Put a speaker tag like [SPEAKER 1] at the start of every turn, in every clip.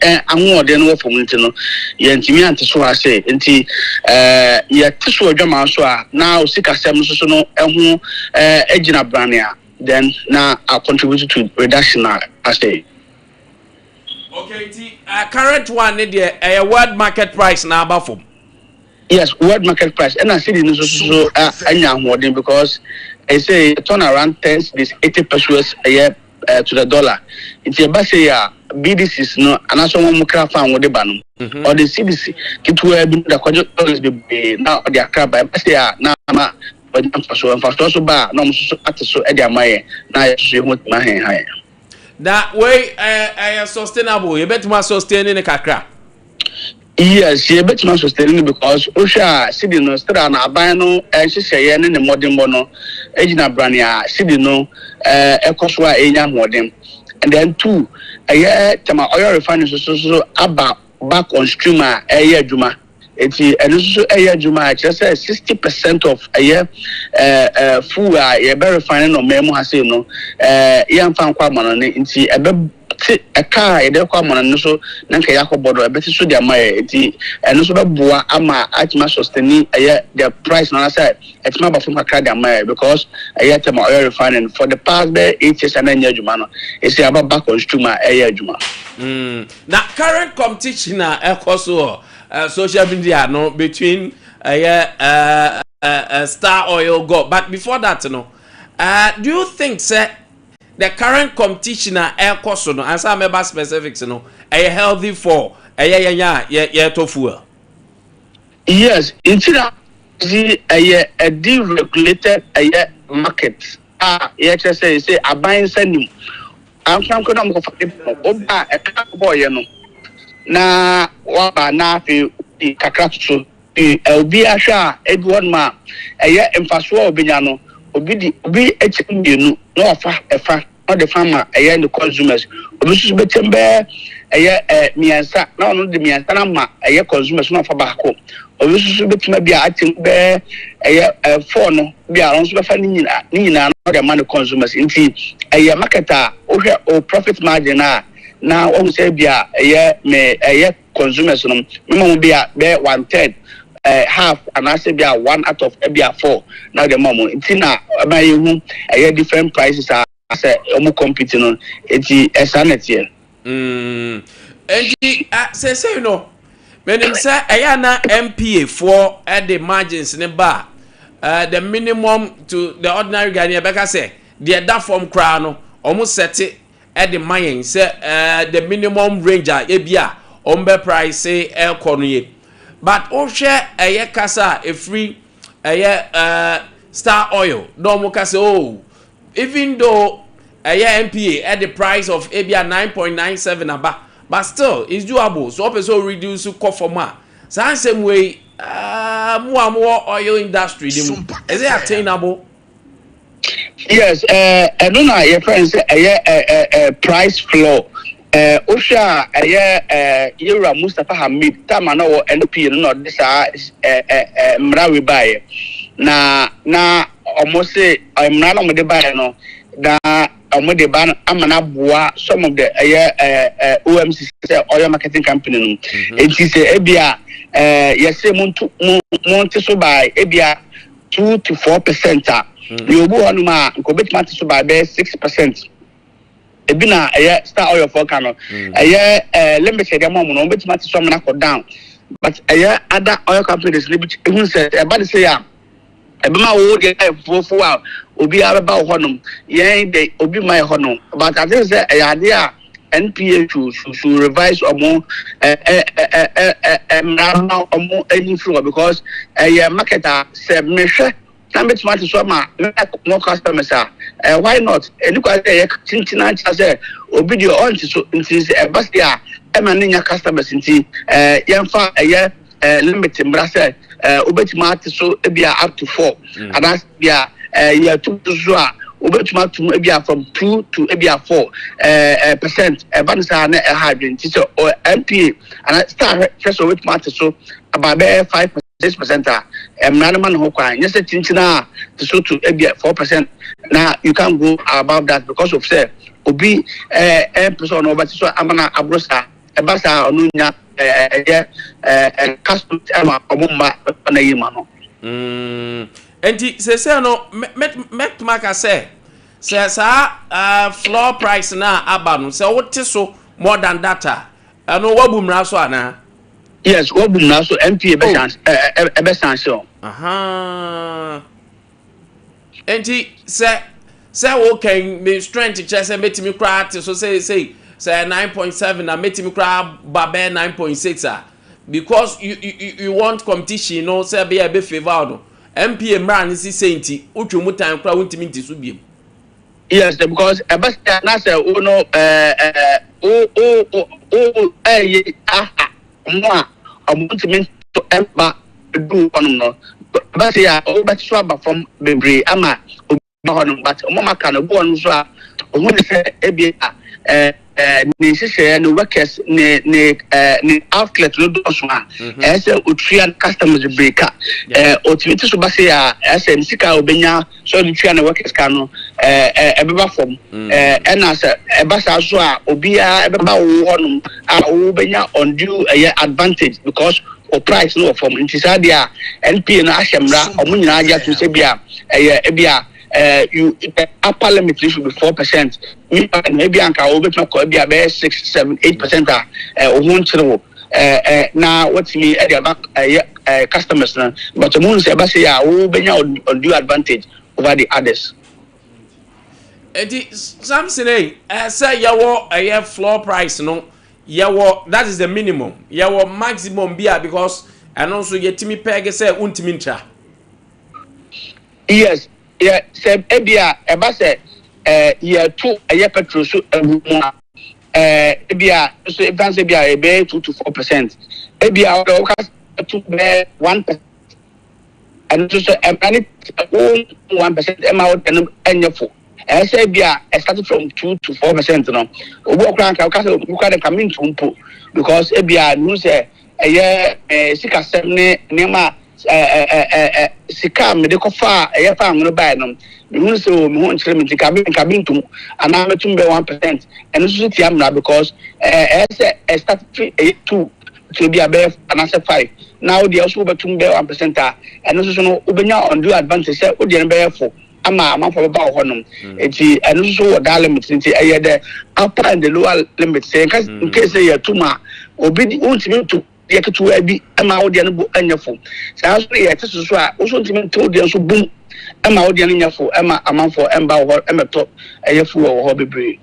[SPEAKER 1] anwo de no for nti no ye ntimi ante so ase nti ye tiso adwama so a na osika sem so no ehu agina brania then na I contribute to reduction I say.
[SPEAKER 2] Okay, current one the world market price na abafom.
[SPEAKER 1] Yes, world market price. And I see the so anya holding because I say turn around 10 this 80 pesos a year to the dollar. It's a base ya BDCs no and also one mukra fan with the banum. Or the CDC kitu the kwajo dollars be now the akraba base ya na ma for so ba no so atiso e dia maye na ya so hu ma hen ha.
[SPEAKER 2] That way sustainable. You better sustain in the kakra.
[SPEAKER 1] Yes, you better not sustain because Osha Sidi no stra na aban no hyehyɛ ne modern bono egina brania Sidi no ekoswa enya modern and then two tema oil refinery so aba back on streamer adwuma eti eno so adwuma just 60% of fuel ye be refine no memu ha say no yamfa nkwa mano ne nti ebe a car e dey kwa no so na nka yakobodo ebeti so dia mai enti eno so beboa ama atima sustain the price na say etima ba from akra dia mai because tema oil refining for the past 8 years and anya adwuma no e say about back on streamer adwuma
[SPEAKER 2] na current competition na ekoso social media no between Star Oil go but before that no do you think say the current competition air cost no and some member specifics no healthy for tofu?
[SPEAKER 1] Yes, it's a deregulated market. Just say a buying sending. I'm from Kodam Oba a boy no. Na waba na fi kakratsu obi asha Edward ma emfaso obinyano obi echimbienu no afa efa no the farmer the consumers obi so betembe miansa na no de miansa na ma consumers no afa baako obi so betima bia atimbe 4 no bia ron so befa ni nyina no de man consumers nti marketer o hwe o profit margin na o say bia consumers no minimum bia be 1/3 half and I say be 1 out of be 4 now the mom intina about you different prices are say competing on it sanity
[SPEAKER 2] and say you know when him say na MPA for at the margins in bar the minimum to the ordinary Ghanaian because say the form crown no almost set it at the mine say the minimum range ebia ombe price say el cornier. But oh share a kasa a free Star Oil. No more kasa even though a MPA at the price of ABA 9.97 about, but still it's doable. So also reduce to conforma. So same way more oil industry is it attainable?
[SPEAKER 1] Yes, I don't know your friends a price floor. Osha Yura Mustafa Hamid Tama no NP no this mrawi buy na almost say I'm not on the buy no da omo de ban amana boa some of the OMC oil marketing company no it is ebia yes say monte so buy ebia 2 to 4% you go on ma ko betima so buy 6%. Ebina Star Oil for Kano. Limited amount no betima to some na down. But other oil companies even said about say ebima wo dey for obi about honum. Dey obi my honum. But I think say idea NPA to revise omo any flow because marketer say me hwe na betima to some more customers why not? Look at the Tintina say obedi on so is a bastia emaninya customers inti yamfa limited brasa obetima so ebia up to 4 and that's bia ya 2 so obetima to ebia from 2 to ebia 4% banisa na hydrogen so MPA and start first obetima so about 5-6% man ho kwan yes tintina to so to 4%. Now you can't go above that because of say obi person over so amana abrosa ebasa onu nya custom ama omumma na yima no
[SPEAKER 2] enti se no met maka say sa floor price na aba no se wote so more than data no wabumra so ana
[SPEAKER 1] yes wabumra so MP be chance
[SPEAKER 2] aha enti say okay me strength che say metimi kra te so say 9.7 na metimi kra ba be 9.6 because you want competition, you know, say be a be favored. MP Emran si senti utwu mutan kra wontimi nti so biem.
[SPEAKER 1] Yes, because ebasa na say no mo amuntimi to emba do onum no. But ya but so aba from bebre ama obi but mo maka no bo no so a ohun se ebia ni sise no workers ni outlet no do so a ese otua customers breaker otimiti so ba se ya ese nsika obenya so ni tua na workers ka no ebeba form na se ebasa so a obia ebeba wo honum a obenya undue advantage because or price no form intisa dia NP no ahemra omunyina aja to se bia ebia you upper limit should be 4%. Maybe anka obetma ko bia be 6, 7, 8% ohun chiro now what's me customers na but omun se ba say ya obenya undue advantage over the others.
[SPEAKER 2] Something say yawo floor price no yawo that is the minimum yawo maximum bia because and also yetimi peg say untimi ntra.
[SPEAKER 1] Yes. Yeah, say ebia eba say year 2 petrol so mu ebia so advance ebia ebe 2 to 4%. Ebia o ka to be 1%. And so any 1% ema o tenu enyefo. Say ebia started from 2 to 4% no. Obo kran ka say you can come into mpo because ebia no say sika semne nema sika me de kofa fa ngono bai no me so me ho nchire me cabin tum ana metum be 1% and so tia mra because start 2 to be above and 5 now they also betum be 1% and so no obenya undue advantage say o de be 4 ama for ba honum enti and so what limit enti the upper and the lower limit say in case you tuma obi ultimate to yeke to abi ama wo de no bu anyafo sa so ye te so a wo so ntimi to de so bum ama wo de no nyafo ama amanfo emba wo emeto ayafu wo ho bebre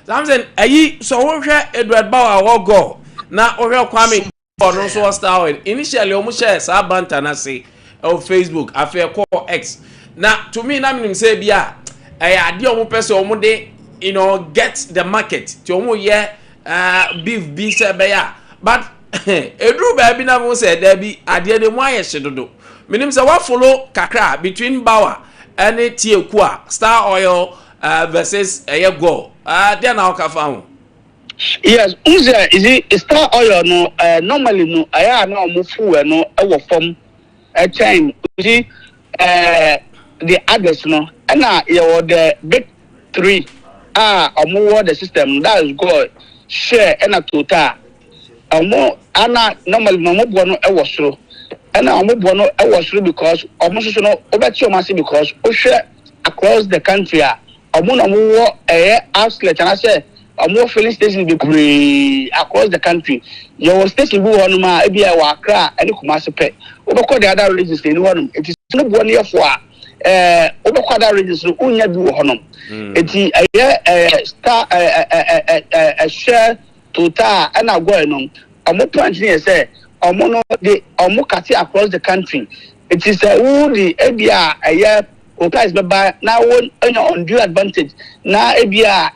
[SPEAKER 2] something ayi so wo hwe Edward Bawa wo go na wo hwe Kwame no so star initially o mu share sa banta na say on Facebook afa call X na to me na minim say bia ade o mu pese o mu de you know get the market ti o mu ye beef bi se be ya but edru baby na mo say there be ade de mo aye hyedodo minim say wa follow kakra between Bawa and Tieku Star Oil versus go there na ka fa ho.
[SPEAKER 1] Yes, uze is it Star Oil no normally no aya na mo fuel no e wo fom chain uzi the others no na ye wo the big 3 omo the system that is God share and a total omo ana normally no mo bo no e wo soro and omo bo no e wo soro because omo so no obeti omo say because o share across the country omo no mo wo outlet and I say omo filling station be free across the country your station bu wonu ma e bia wa Accra and Kumasi pe obekọ the other regions ni wonu it is no bo ne yefo obekọ other regions no unya bi wo honom eti star share total and agwa no omo plant ni say omo no the omo kati across the country it is who the ebia price by now on due advantage now ebia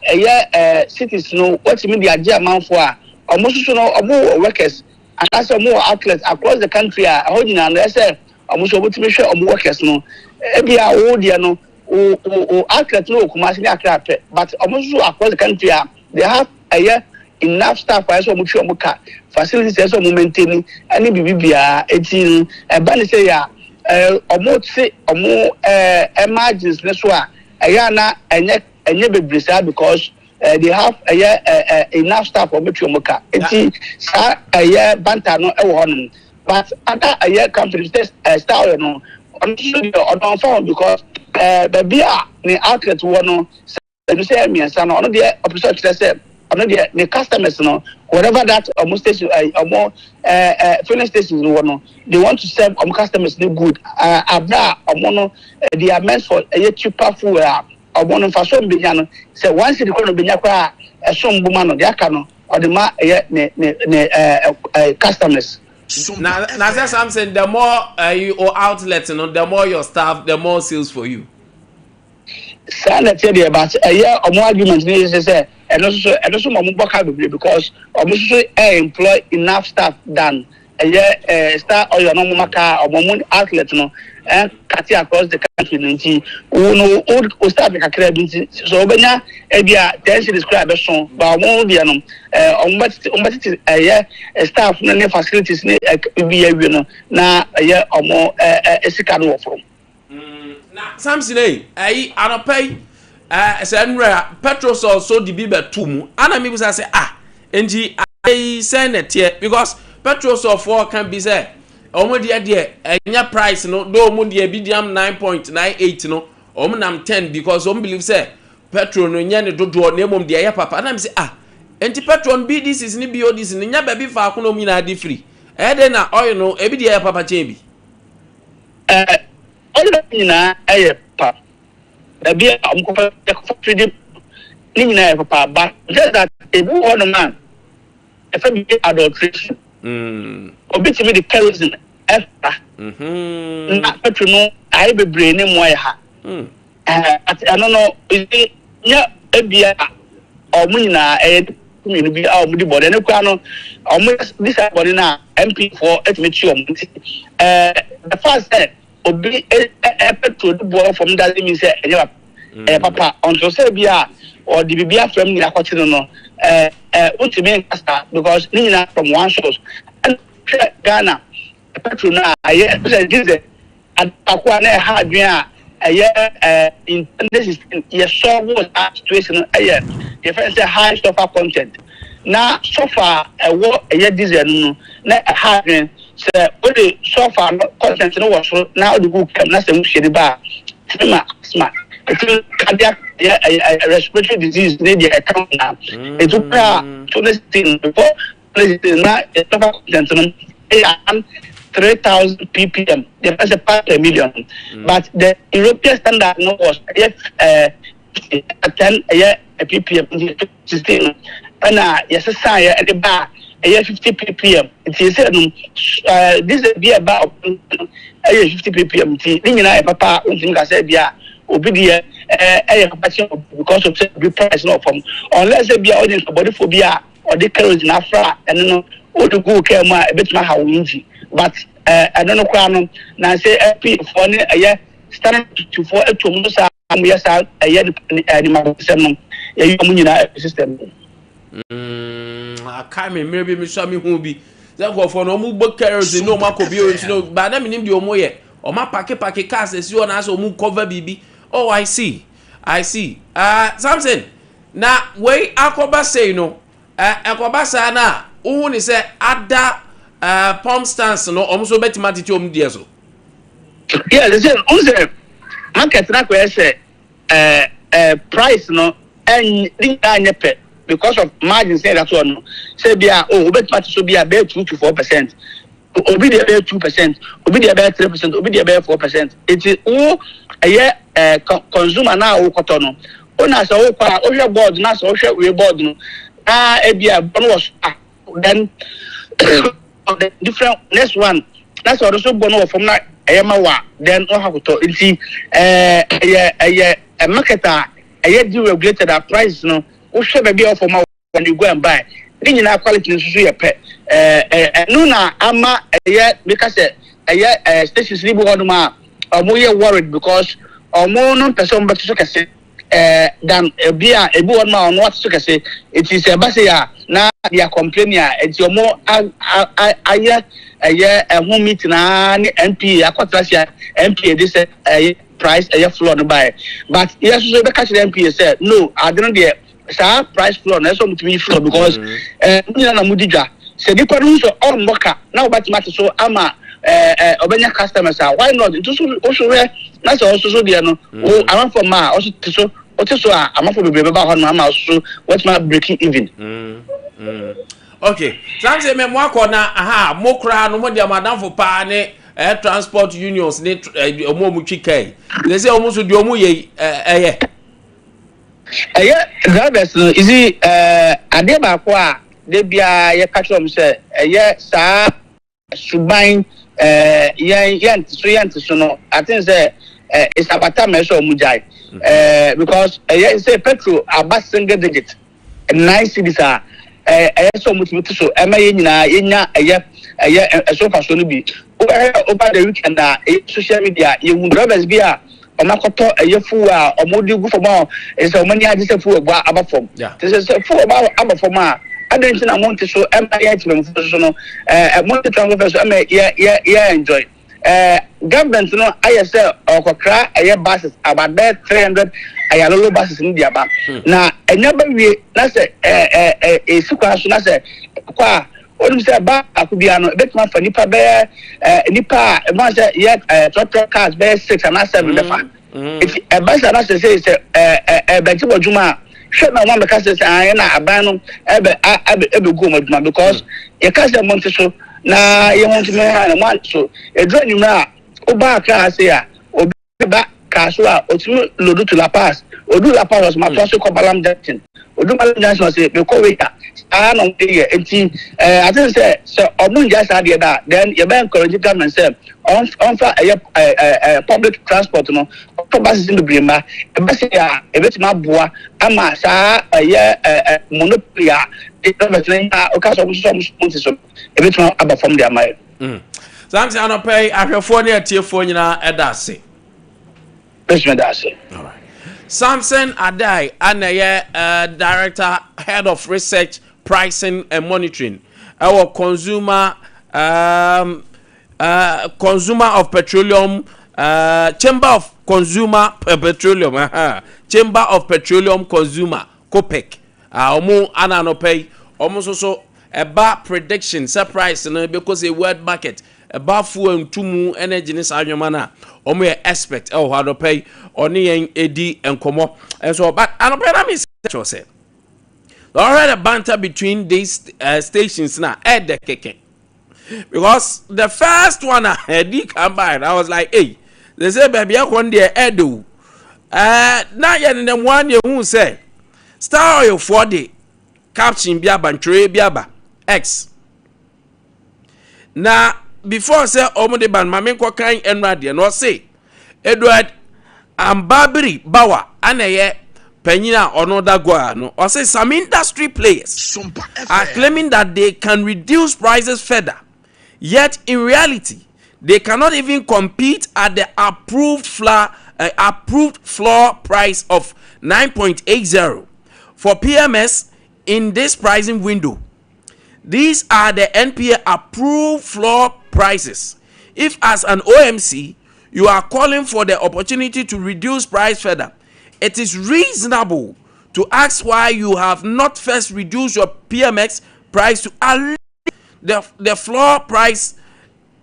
[SPEAKER 1] cities no what mean the idea amount for almost no workers and as more outlets across the country holding and I say almost what me sure workers no ebia wo dia no outlet no Kumasi ni Accra but almost across the country they have enough staff for so much facilities so maintaining any bibia etin ban say ya omo se omo emergency so a na enye bebresa because they have enough staff for metro moka. It's banter no but other companies style no on phone because the beer the outlet one you say me son on the opposite say on the customers no whatever that almost station more filling stations no they want to serve customers good abra they are meant for a cheaper food obono fa so mbinya no say once the kono binya kwa so mbuma no de aka no or the ma customers
[SPEAKER 2] now say something the more your outlet no the more your staff the more sales for you
[SPEAKER 1] sana tell you about omo argument ni say and also mo boka because omo so employ enough staff than star oil no maka omo outlet no and cut across the country nti no o start make akra binti so obenya ebia tension describe so ba omo dia no ombati staff no facilities ni bia wi no na omo esika no from
[SPEAKER 2] na Samson ayi anopai say nra petrol so di bi betum ana me bisa say nti ai senete because petrol so for can be say omo de enya price no do omo de bidiam 9.98 no omo nam 10 because omo believe say petrol no nya ne dodo na emom de ya papa na me say enti petrol bi this is ni bio this ni nya ba bi fa ko no mi na de free de na oil no e bi de ya papa chen bi
[SPEAKER 1] oil ni na pa da bi am ko fa free ni na papa but just that e bu on man e fa bi adulteration obitimi the kerosene extra na petrol no ai be brain mu ya at ano no nya ebia omunyina kuminu bi omudi body ne kwa no this body na MP4 etmechi omunti the first obi petrol do from that mean say papa onto say bia or the bibia from ni akochi no ultimate because nina from one source and Ghana petrol na diesel akwa na ha adwen in this is so what situation you say high sulfur content na sulfur diesel no na ha adwen say only sulfur content no was now the good come na say mu shiri ba asthma cardiac respiratory disease need the account now it took to this thing before na sulfur content no 3,000 ppm. There was a part per million, but the European standard no was 10 ppm. System, and yes, sir, at the bar 50 ppm. It is this is be about 50 ppm. Nina papa, I said, yeah, obedient because of the price no from unless they be audience body phobia or the kerosene afra and no the go care a bit my how easy. But I don't know kwano na say FP for ne standard to for to musa am yes the magazine you nyina system
[SPEAKER 2] aka me maybe me so me hu bi that go for no mu book carers no makobi o no but na me nim de o mo ye o ma pack cars esi o na so mu cover bibi oh I see something na we akoba say no akoba sa na hu ni say ada pump stance no almost betima titi dia so
[SPEAKER 1] yeah listen unse market na ko say price no and anya pe because of margin say that one say bia betima so bia be 2 to 4% obi dey be 2% obi dey be 3% obi dey be 4% it is consumer na wo koto no ona say wo kwa o hwe board na say o hwe we board no bia bon was then the different next one that's also bono from na ayamawa then o hakoto nti a marketer deregulated at price no o hwe be be for when you go and buy ni nyina quality nso ye pe no na ama because stations ni bo ma omo ye worried because omo no person but so kase dan bia ebi won ma on what so kase it is a base ya na dia complaining enti omo who meet na ni MP akwatration MP this price floor no buy but yes so be catch the MP say no I don't dey sa price floor na so mutumi floor because nyina na mudidwa se di kwanu so all moka na obatimate so ama obenya customers why not to so we na so dey no o am for ma o so so am for bebe ba ho no ama so what my breaking even
[SPEAKER 2] okay say me mo akona aha mo kra no mo dia madam for pa ne transport unions ne omo twikai they say omo so di omo ye
[SPEAKER 1] drivers no easy ade ba ko a de bia ye catch them say sa suban yent so no I think say it's about time so mujai because say petrol about single digit 9 cities are so much so ema yenya so far so no be over the weekend social media you drivers bia omakoto eyefu a omodi gu fom is omani agise fu egba abafom this is fu abafom a adentin amount so empire team so no money transfer so enjoy government no ayese okokra buses about 300 ayalolo buses in dia ba na enyaba wie na se esikwa so na se kwa onum se ba akubia no betima fa nipa be nipa ma se tractor cars be 6 and 7 be fa if a bus na se beti boduma hwe na one because say na aban no ebe go moduma because you can say month so na you want me na man so edro nyuma oba ka say a obi ba ka so a otumi lodu to la pass odu la pass ma pass ko balam junction odu balam junction say be ko waiter no dey enti I think say so omun just had that then you be encourage government say on for public transport no buses in the brima e be say e betima boa ama sa monopoly the government na o ka so so e betima aba from their mind
[SPEAKER 2] Thanks anopay ahwefo ne atiefo nyina edase
[SPEAKER 1] all
[SPEAKER 2] right Samson Adai anaye director head of research pricing and monitoring our consumer of petroleum chamber of consumer petroleum chamber of petroleum consumer COPEC omo ananopay omo so eba prediction surprise no because a world market eba fuel ntumu energy ni sanwoma na omo ye expect hadopay oni yen edi enkomo so but anopay na me say already a banter between these stations now at the keke because the first one I had come by I was like hey they say baby I want the edo now yet in them one year who say star oil for the caption biaba ntre biaba x now before say omo de ban mame ko kan enrade no say Edward Ambabiri Bawa anaye Penyina ono dagwa no or say some industry players
[SPEAKER 3] Sompa
[SPEAKER 2] are claiming that they can reduce prices further, yet in reality they cannot even compete at the approved floor price of 9.80 for PMS in this pricing window. These are the NPA approved floor prices. If as an OMC you are calling for the opportunity to reduce price further, it is reasonable to ask why you have not first reduced your PMX price to at least the floor price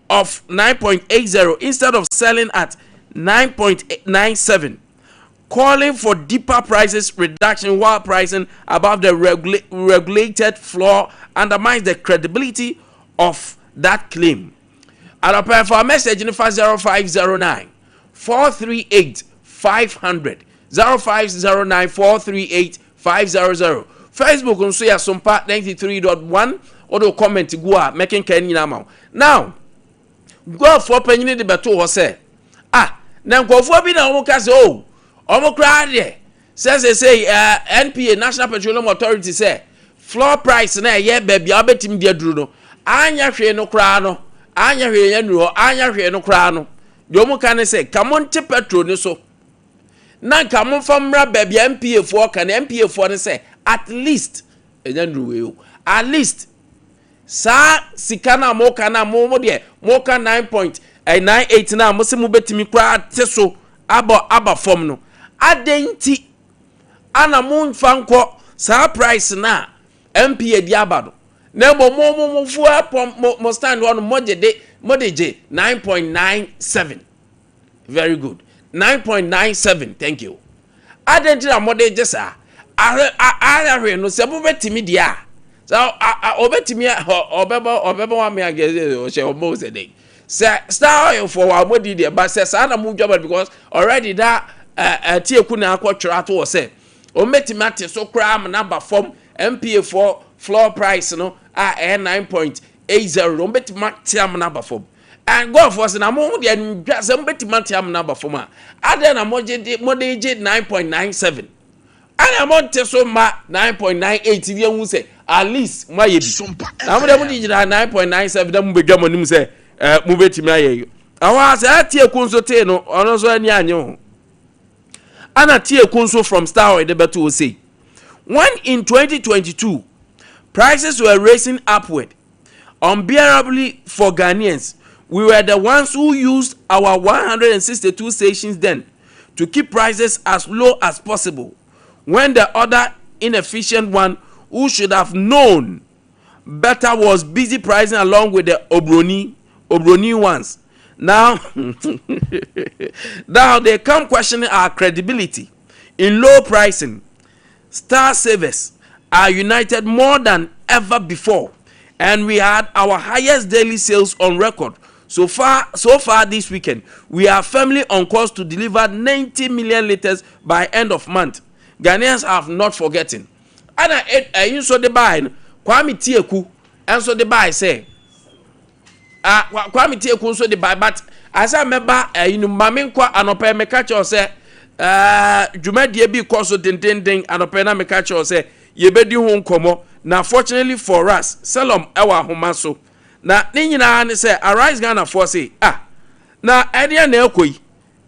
[SPEAKER 2] of 9.80 instead of selling at 9.97. Calling for deeper prices reduction while pricing above the regulated floor undermines the credibility of that claim. I'll apply for a message in 0509 438 500. 0509438500. Facebook on so ya Sompa 93.1 or comment go a making Kenny now. Now go for penny the beto was say na go for bi na omo ka say omo kra de say NPA National Petroleum Authority say floor price na ye baby abetim dia duru no anya hwe no kra no anya hwe ya nuro anya hwe no kra no de omo ka ne say kamon te petrol ni so na kamon famra baby MPA for kan MPA for ne say at least enya nuro at least sa sikana mo kana mo de mo ka 9.98 na mo se mo betimi kra te so aba form no adenti ana mo mfa nko sa price na MP edi abado na mo fu mo stand one mo de 9.97 very good 9.97 thank you adentira mo de je sa ahwe no se bo betimi dia so obetimi obeba wa me ageze o she o se dey say star oil for wa modi there but say sa na mu job because already that tieku na akwotwera to say o metimi ate so kra am number form MPA for floor price no 9.80 o metimi ate am number form and go for say na mo de say metimi ate am number form ade na mo de 9.97 and amount so ma 9.98 ye hu say at least ma ye bi
[SPEAKER 3] Sompa
[SPEAKER 2] na mo de mo di 9.97 da mo bedwa mo nim say mu betimi aye awa say atieku nso te no ono so ani anye ho ana atieku nso from star oil de beto say when in 2022 prices were racing upward unbearably for Ghanaians. We were the ones who used our 162 stations then to keep prices as low as possible when the other inefficient one who should have known better was busy pricing along with the Obroni ones. Now they come questioning our credibility in low pricing. Star savers are united more than ever before, and we had our highest daily sales on record. So far this weekend, we are firmly on course to deliver 90 million liters by end of month. Ghanaians have not forgotten. And you saw the buy, Kwame Tieku, and so the buy say, Kwame Tieku so the buy, but as I remember, Mame Nkwa anope me catch or say, Jumadi bi koso ding anope na me catch or say, ye bedi ho nkomo. Now fortunately for us, Salom ewa homa so. Na ni nyina ne say arise Ghana for say na ede na ekoi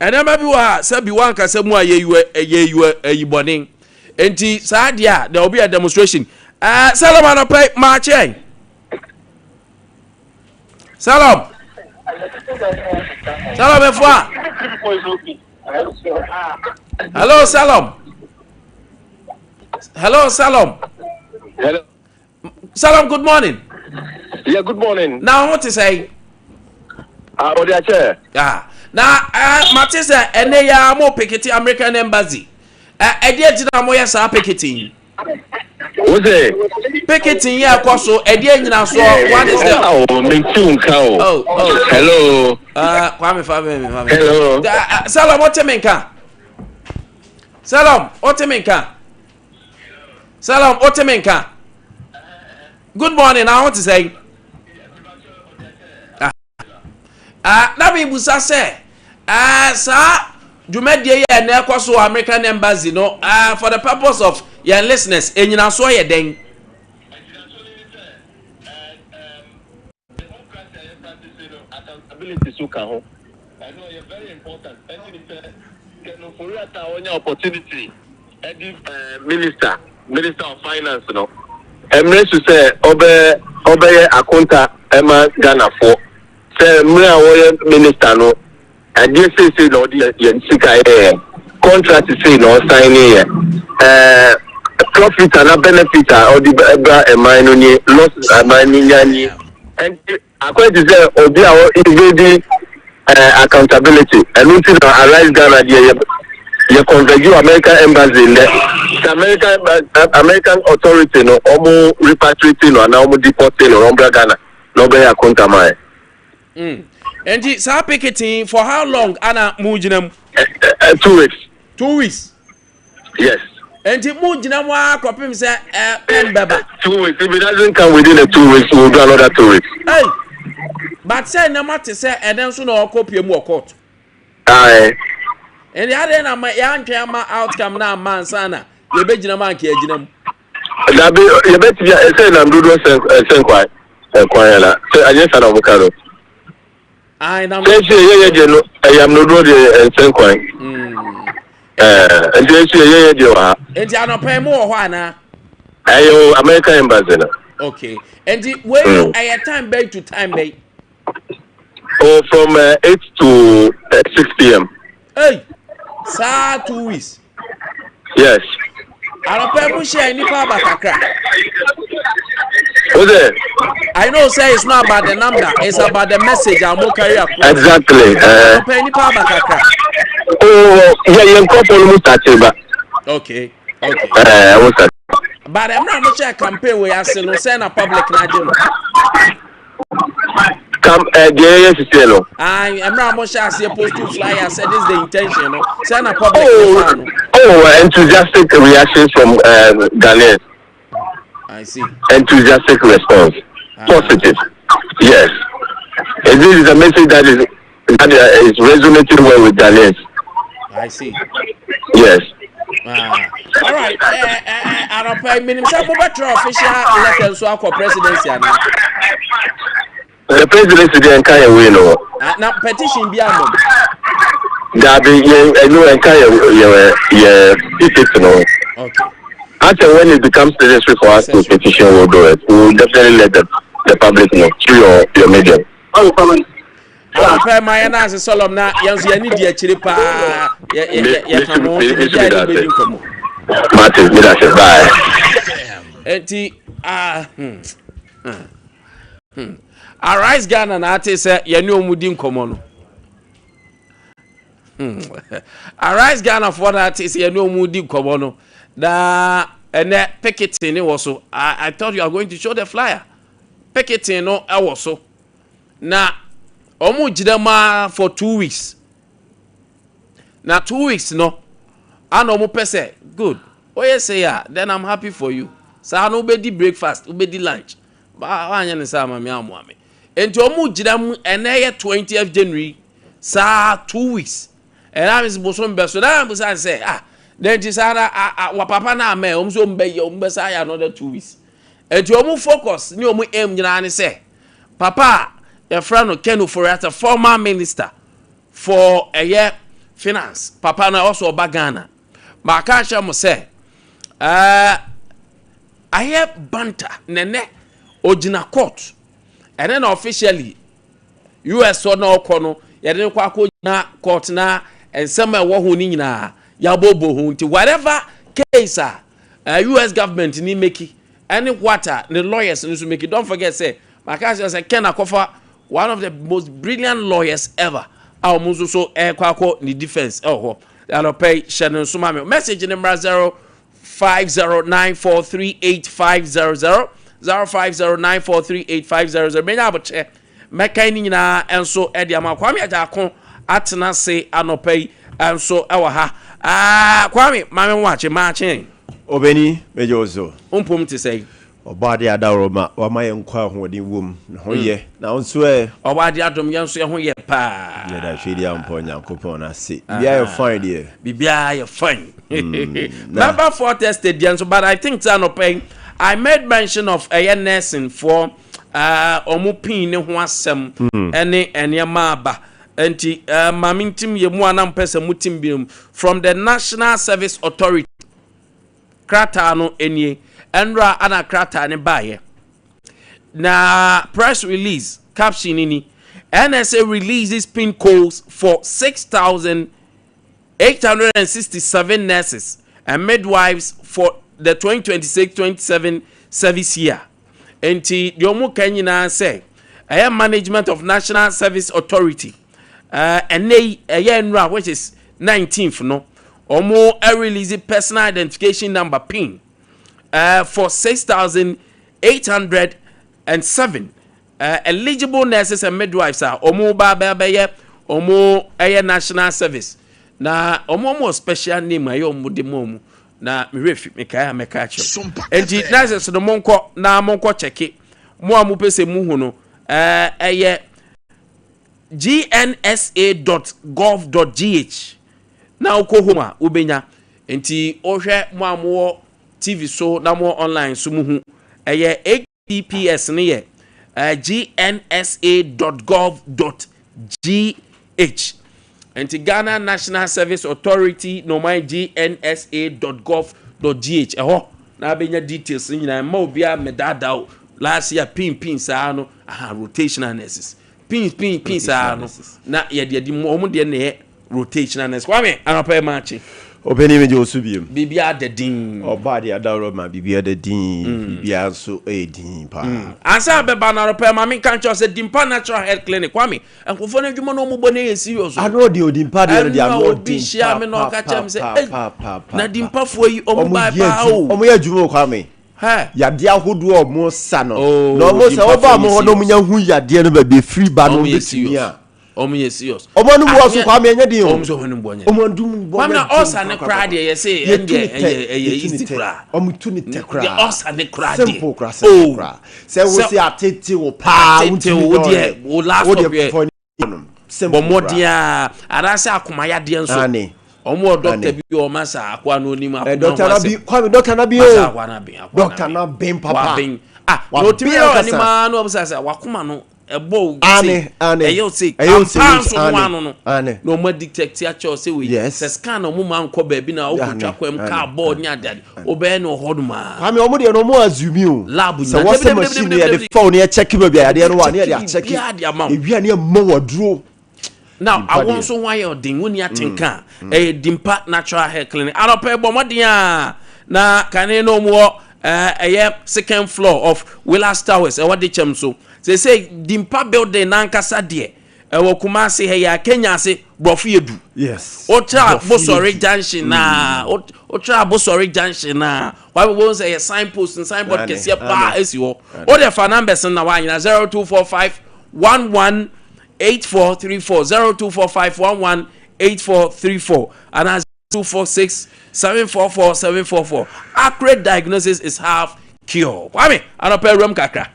[SPEAKER 2] ene ma bi wa sabi wan kasa mu ayeyu bonin enti saa dia there will be a demonstration Salom no pay ma chen Salom efwa hello Salom Salom good morning.
[SPEAKER 4] Yeah, good morning.
[SPEAKER 2] Now what to say?
[SPEAKER 4] Ade Akye.
[SPEAKER 2] Yeah. Now Matisa ene ya mo picketing American embassy. Ede ejina mo ya sa picketing.
[SPEAKER 4] What's it?
[SPEAKER 2] Picketing ya kwaso ede nyina so what is that?
[SPEAKER 4] Oh, me too nka o.
[SPEAKER 2] Oh.
[SPEAKER 4] Hello.
[SPEAKER 2] Kwame Fabian.
[SPEAKER 4] Hello.
[SPEAKER 2] Salam what menka? Salam what menka? Good morning. I want to say na be busa say sa dwumadie ye na ekoso American embassy no for the purpose of your listeners enyina so ye den
[SPEAKER 4] accountability so ka ho. I know you're very important. For you to have opportunity minister of finance no emre to say obe akunta ema Ghana for say me a minister no I dey say no the sika contract say no sign here profit and benefit or the emai no ni loss emai ni nyani and according to say obi a evading accountability and until arise Ghana there you convert American embassy in there American authority no omo repatriating no na omo deporting no ombra Ghana no be account mai
[SPEAKER 2] and sa picketing for how long ana mujinam
[SPEAKER 4] 2 weeks
[SPEAKER 2] 2 weeks
[SPEAKER 4] yes
[SPEAKER 2] and mujinam wa kopim say pen baba
[SPEAKER 4] 2 weeks if it doesn't come within the 2 weeks we'll do another 2 weeks
[SPEAKER 2] hey but say na mate say eden so na okopie mu court
[SPEAKER 4] aye
[SPEAKER 2] and the other na ya ntwe ma outcome na man sana ye begina man ka aginam
[SPEAKER 4] da be ye beti say na mdudo sen kwai la say anye sana obukaro
[SPEAKER 2] ai na
[SPEAKER 4] say ye je no ayam mdudo de sen kwai ye je wa
[SPEAKER 2] enti anopa mu wo ho ana
[SPEAKER 4] ayo American embassy no
[SPEAKER 2] okay enti when ay time bay to time bay
[SPEAKER 4] from 8 to 6 p.m.
[SPEAKER 2] Hey, sir, 2 weeks.
[SPEAKER 4] Yes.
[SPEAKER 2] Arapa mu share nipa bakakra.
[SPEAKER 4] What's it?
[SPEAKER 2] I know say it's not about the number, it's about the message I'm going carry across.
[SPEAKER 4] Exactly.
[SPEAKER 2] Arapa nipa bakakra.
[SPEAKER 4] Oh, yeah, you come for almost that but
[SPEAKER 2] Okay. Okay.
[SPEAKER 4] What's that?
[SPEAKER 2] But I'm not share campaign we are saying no say na public na je no.
[SPEAKER 4] Come yes no.
[SPEAKER 2] I'm not share say post to flyer say this is the intention no. Say na public no.
[SPEAKER 4] Oh, enthusiastic reaction from Ghanaians.
[SPEAKER 2] I see.
[SPEAKER 4] Enthusiastic response. Positive. Yes. And this is a message that is resonating well with Ghanaians.
[SPEAKER 2] I see.
[SPEAKER 4] Yes.
[SPEAKER 2] All right. I don't pay minimum. Some official letter so for presidency.
[SPEAKER 4] The presidency didn't kind of win.
[SPEAKER 2] Now petition be among.
[SPEAKER 4] There be you kind of ticket no.
[SPEAKER 2] Okay.
[SPEAKER 4] After when it becomes necessary for us to petition, we'll do it. We'll definitely let the public know through your medium.
[SPEAKER 2] I pay my answer solemn now. Yes, you need your chiripa. Yeah, come on.
[SPEAKER 4] Martin, bye.
[SPEAKER 2] Arise Ghana na ate say ye ne omudi nkomo no. Arise Ghana for that is ye ne omudi nkomo no. Da ene picketing ne was so. I thought you are going to show the flyer. Picketing no e was so. Na omu jidama for 2 weeks. Na 2 weeks no. And omu pese good. Oh yes say ya, then I'm happy for you. Sa no be di breakfast, be di lunch. Ba anya ne sa mama amu ame. Enti omu jidam ene 20th January sa 2 weeks. And I was bosom be so that I say then this wa papa na ame omso mbe sa ya another 2 weeks. Enti omu focus ni omu aim nyina ne say papa your friend Kenu Foriata, former minister for a year finance. Papa na also Bagana. But I can't say, I have banter, nene, ojina court. And then officially, US or no kono, ya didn't quack na court na, and somewhere wahuni na, yabobo hunti, whatever case, US government ni make any water, the lawyers need to make it. Don't forget, say, my cousin said, Ken Akofa, one of the most brilliant lawyers ever. Our muzo so kwako ni defense. Oh, I'll pay Shannon Sumami. Message in number 0509438500 0509438500. Menya aboche mekaini na enso edi ama Kwame Ajako atena se anopay enso ewa ha. Kwame mame wache mache.
[SPEAKER 3] Obeni mejozo.
[SPEAKER 2] Umpum ti say.
[SPEAKER 3] Obade adaroma wa maye nkwa hoden wom na ho ye na onso
[SPEAKER 2] obade adom yenso ye ho ye pa
[SPEAKER 3] ye da hwedi ampo nyankopon na se bia ye fine there
[SPEAKER 2] bibia ye fine number 4 tested yenso but I think that no pay I made mention of a nursing for omupin ne ho asem ene enema ba enti mamintim ye mu anam pese mutim biom from the National Service Authority krata no enie Enra ana krata ne baye. Na press release caption ini NSA releases pin codes for 6,867 nurses and midwives for the 2026-27 service year. Enti diomu kanyina say management of National Service Authority and enra which is 19th no omo release personal identification number pin for 6,807 eligible nurses and midwives are omo ba omo national service na omo special name ayo omo de momu na me refi me kaya me ka che enti nurses no monko check mo amu pese mu hu no gnsa.gov.gh na ukohoma ubenya enti ohwe mo amu TV so na mo online so muhu HTTPS ne ye gnsa.gov.gh enti Ghana National Service Authority no my gnsa.gov.gh na benya details nyina ma obia medada last year pin sa no rotational nurses pin sa no na ye de mo de ne rotational nurses Kwame anapa match
[SPEAKER 3] Obeni me jo subiem.
[SPEAKER 2] Bibia de din.
[SPEAKER 3] Oba de adaro ma bibia de din. Bibia so din pa.
[SPEAKER 2] Ansa beba na ropa ma me kan cho say Dimpa Natural Health Clinic Kwame. Enkofo na dwuma no mo bo na serious.
[SPEAKER 3] I know the Dimpa de
[SPEAKER 2] no din. Bishia me no ka chem say na Dimpa fo yi omo ba ba o.
[SPEAKER 3] Omo ya dwuma Kwame. Yade ahodo omo sa no. No mo say oba mo no munya hu yade no ba be free ba no betimi a.
[SPEAKER 2] Omo ye serious.
[SPEAKER 3] Omo no bo so Kwame enya din o.
[SPEAKER 2] Omo so hunu bo nya.
[SPEAKER 3] Omo ndum bo.
[SPEAKER 2] Kwame na osa ne kra de ye say eye easy kra.
[SPEAKER 3] Omo tu ni te kra.
[SPEAKER 2] The osa ne kra de.
[SPEAKER 3] Simple kra, simple kra. Say we say atete wo pa
[SPEAKER 2] unti wo de wo last of ye. Simple. Bo modia arase akoma ya de nso. Omo doctor bi o masa akwa no ni ma.
[SPEAKER 3] Doctor na bi, Kwame doctor na bi o. Doctor na bin papa.
[SPEAKER 2] No timi o ni ma no obsasa wakoma no ebo
[SPEAKER 3] ane
[SPEAKER 2] eyo say so one no no ma detect ya cho say we se scan no ma nko ba bi na okotwa kwam ka board nya dad obe no hoduma
[SPEAKER 3] Kwame omo de no mo azumi o
[SPEAKER 2] lab nya
[SPEAKER 3] se wo se machine ya de phone ya check ba bia de no wa ne ya check ebia ne ma woduro.
[SPEAKER 2] Now I want so why you ding when you think Dimpa Natural Hair Clinic I pay bomodia na kane no more second floor of Willas Towers what the chem so they say Dimpa building nankasa de wo kuma se he ya Kenya se brofo yedu
[SPEAKER 3] yes
[SPEAKER 2] otra Bosori junction na otra Bosori junction na why we won't say a signpost and signboard kesi pa esi wo o de fa numbers na wa nyina 0245 11 8434 0245 8434 and as 246 744 744. Accurate diagnosis is half cure. Kwame, anope room kakra.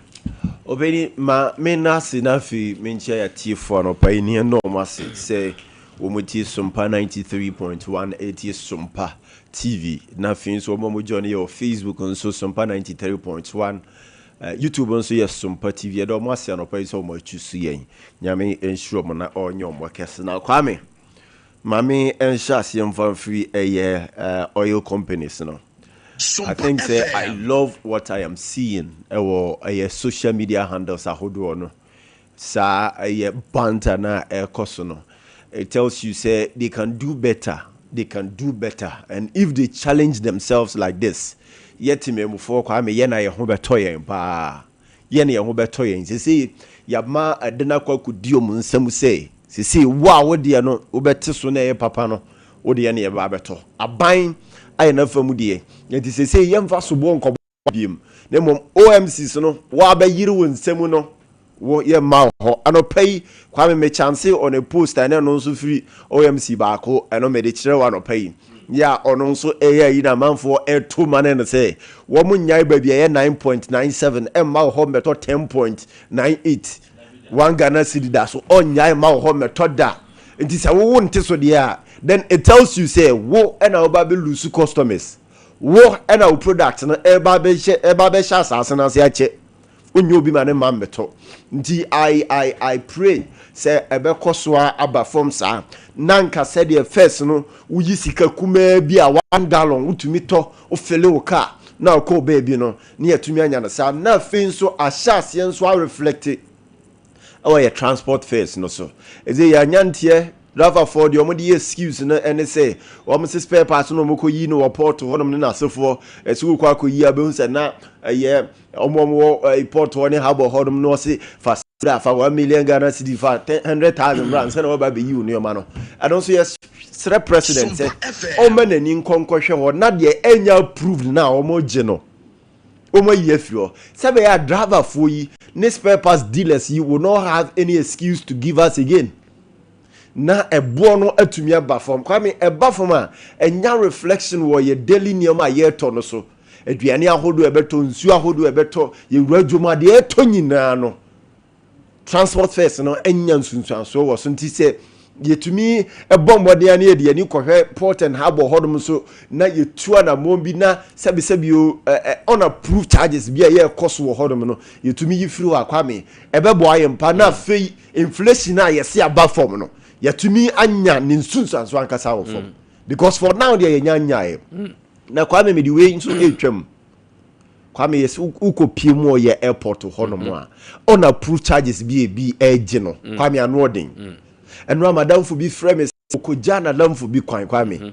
[SPEAKER 3] Obeni ma me na se na fi me nche ya tifo no pa ni no ma se omuti Sompa 93.1 80 Sompa TV na fi so mo join your Facebook nso Sompa 93.1 YouTube also yes Sompa TV do mo ase anopa so mo chusu yen nyame ensure mo na onyo mo kese na Kwame mami ensha se mfan free oil companies no I think say I love what I am seeing social media handles ahodo no sa banter na ekoso no it tells you say they can do better and if they challenge themselves like this yet me for Kwame ye na ye ho beto yen pa ye na ye ho beto yen say yama adena kwa kudio mu nsam say say wa wo de no wo bete so na ye papa no wo de na ye ba beto aban aye na famu de yet say ye mfa so bo nko biem na mom OMCs no wa ba yiri wo nsam no wo ye ma ho anopai Kwame me chance on a post and no so free OMC baako eno me de kire wa anopai ya ono nso yi na manfo 2 man na say wo munyai ba bia 9.97 emma ho meto 10.98 one Ghana cedi da so onyai ma ho meto da nti say wo nte so de then it tells you say wo na oba be lose customers wo na wo product no eba be sha asase na se ache onye obi ma ne ma meto nti I pray say ebe kosoa aba form sa nanka said the first no uyi sika kuma bi a 1 gallon utumi to ofele wo car na ko baby no ne atumi anya na sa na fin so ashas yen so reflect our transport fares no so eze ya nyantie driver for the omodi excuse no ene say o mo spare parts no mo ko yi no port honom ne na asefo esu ko akoyi abehun se na omo port one habo honom no se fast for 1 million Ghana cedi for 100,000 rands and over be you near mano. I don't see yes president say oh man in concoction or not the enya proved now omo geno omo yefio say be a driver for you ne spare parts dealers you will not have any excuse to give us again na ebo no atumi aba form Kwame eba form a enya reflection wo ye daily neoma ye to no so aduane ahodo ebeto nsu ahodo ebeto ye wuradwoma de eto nyina no transport fares no enya nsunsuan so wo so nti se yetumi ebombode ane de ani kohwe port and harbor hodom so na yetua na mombi na sebi on approved charges bia ye cost wo hodom no yetumi yifiri wa Kwame ebebo ayempa na fei inflation na yesi aba form no yetumi anya ne nsunsuan so ankasa wo form because for now they enya na Kwame me di we nso etwam Kwame yes ukopie mu ye airport honom a on approved charges bi age no Kwame anodin enro madam fu bi frame ko jana lam fu bi kwan Kwame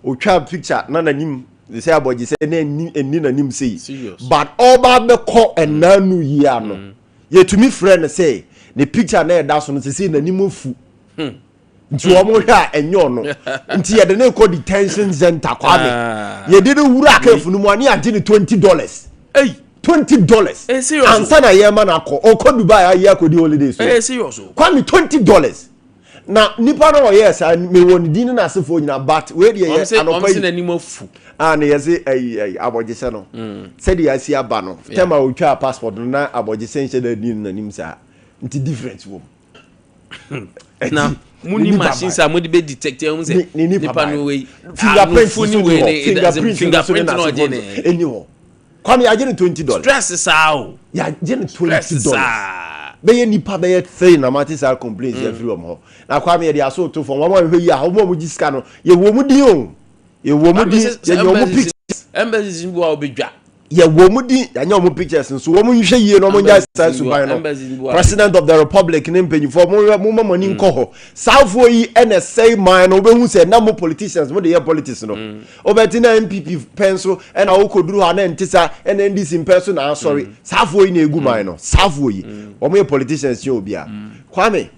[SPEAKER 3] o twa picture na nanim say aboje say na eni nanim say
[SPEAKER 2] serious
[SPEAKER 3] but oba be call enanu yi ano ye to me friend say the picture na e da so no say nanim fu nti omo hwa enyo no nti ye de na call detention center Kwame ye de wura akafu no mu ani age ne $20
[SPEAKER 2] hey
[SPEAKER 3] $20 ansa na ye ma na akọ Dubai ayi akodi holidays
[SPEAKER 2] serious
[SPEAKER 3] Kwame $20 na nipa no yes me won din na asefo nyina but we de ye
[SPEAKER 2] anopai na nimo fu
[SPEAKER 3] na ye say ai abojese no say de asi aba no tema o twa passport na abojese nche da din na nim sa nti different wo
[SPEAKER 2] na muni machines a modi be detect em say nipa no we fingerprint no je ne
[SPEAKER 3] anywho Kwame ya je $20
[SPEAKER 2] stress sao
[SPEAKER 3] ya je $20 be ye nipa be ye three na matters are complaints every one na Kwame ye dey aso to for one we yi a wo mu giska no ye wo mu din o ye wo mu din ye wo mu pictures
[SPEAKER 2] embassy bo a obedwa
[SPEAKER 3] ye wo mu din ya nya wo pictures nso wo mu nhwe yie no mo nya sa suban no president of the republic ne mpanyi for mo mani nko ho saufo yi ene say man no be hu say na mo politicians mo dey politics no obeti na MPP penso ena wo koduru ha na ntisa ena ndisi penso na sorry saufo yi na egu man no saufo yi wo mo politicians ye obi a Kwame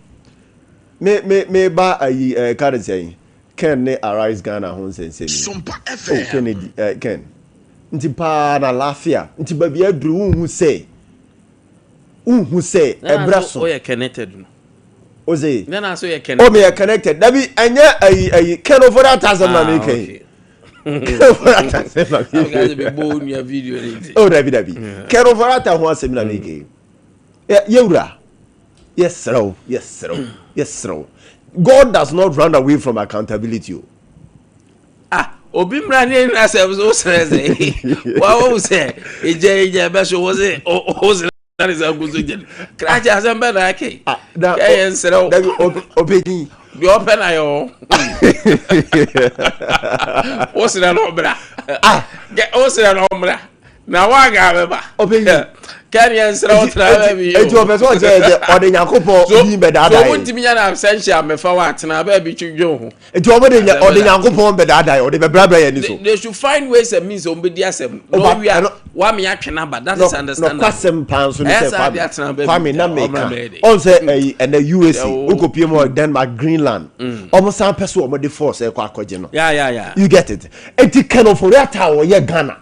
[SPEAKER 3] me ba ayi currency yi Ken ne arise Ghana ho nsensemi
[SPEAKER 5] Sompa FM
[SPEAKER 3] Kennedy Ken nti pa na lafia nti ba bia duru unhu say ebra so
[SPEAKER 2] o ye connected no
[SPEAKER 3] o say
[SPEAKER 2] na so ye connected
[SPEAKER 3] o me connected dabi enye ayi Ken over 1000 na me kai
[SPEAKER 2] guys be bo new video
[SPEAKER 3] oh dabi Ken over 1000 ho asem na me kai yewura yes sir God does not run away from accountability.
[SPEAKER 2] Obi mrani na se so stress wa wo se eje be so wo se o se na se aguzo je kraje asembe na ake ke ensero
[SPEAKER 3] obedi
[SPEAKER 2] bi open ayo o se na no bra o se na no bra na wa ga be ba
[SPEAKER 3] obedi
[SPEAKER 2] can ensero o tra bi
[SPEAKER 3] e jo be so je ode Nyankopon bi be dada
[SPEAKER 2] so wonti mi nya na absentia me fa wa tena ba bi twidwo ho
[SPEAKER 3] e jo ode Nyankopon be dada ode be bra ye ni so
[SPEAKER 2] they should find ways and means ombedi asem no we are wa me atwena ba that is understandable
[SPEAKER 3] no kwasem pan so ni se family na make on say and the USA ukopie mo Denmark Greenland omo san person omo de force e kwa akoje no
[SPEAKER 2] yeah
[SPEAKER 3] you get it enti kind of reata wo ye Ghana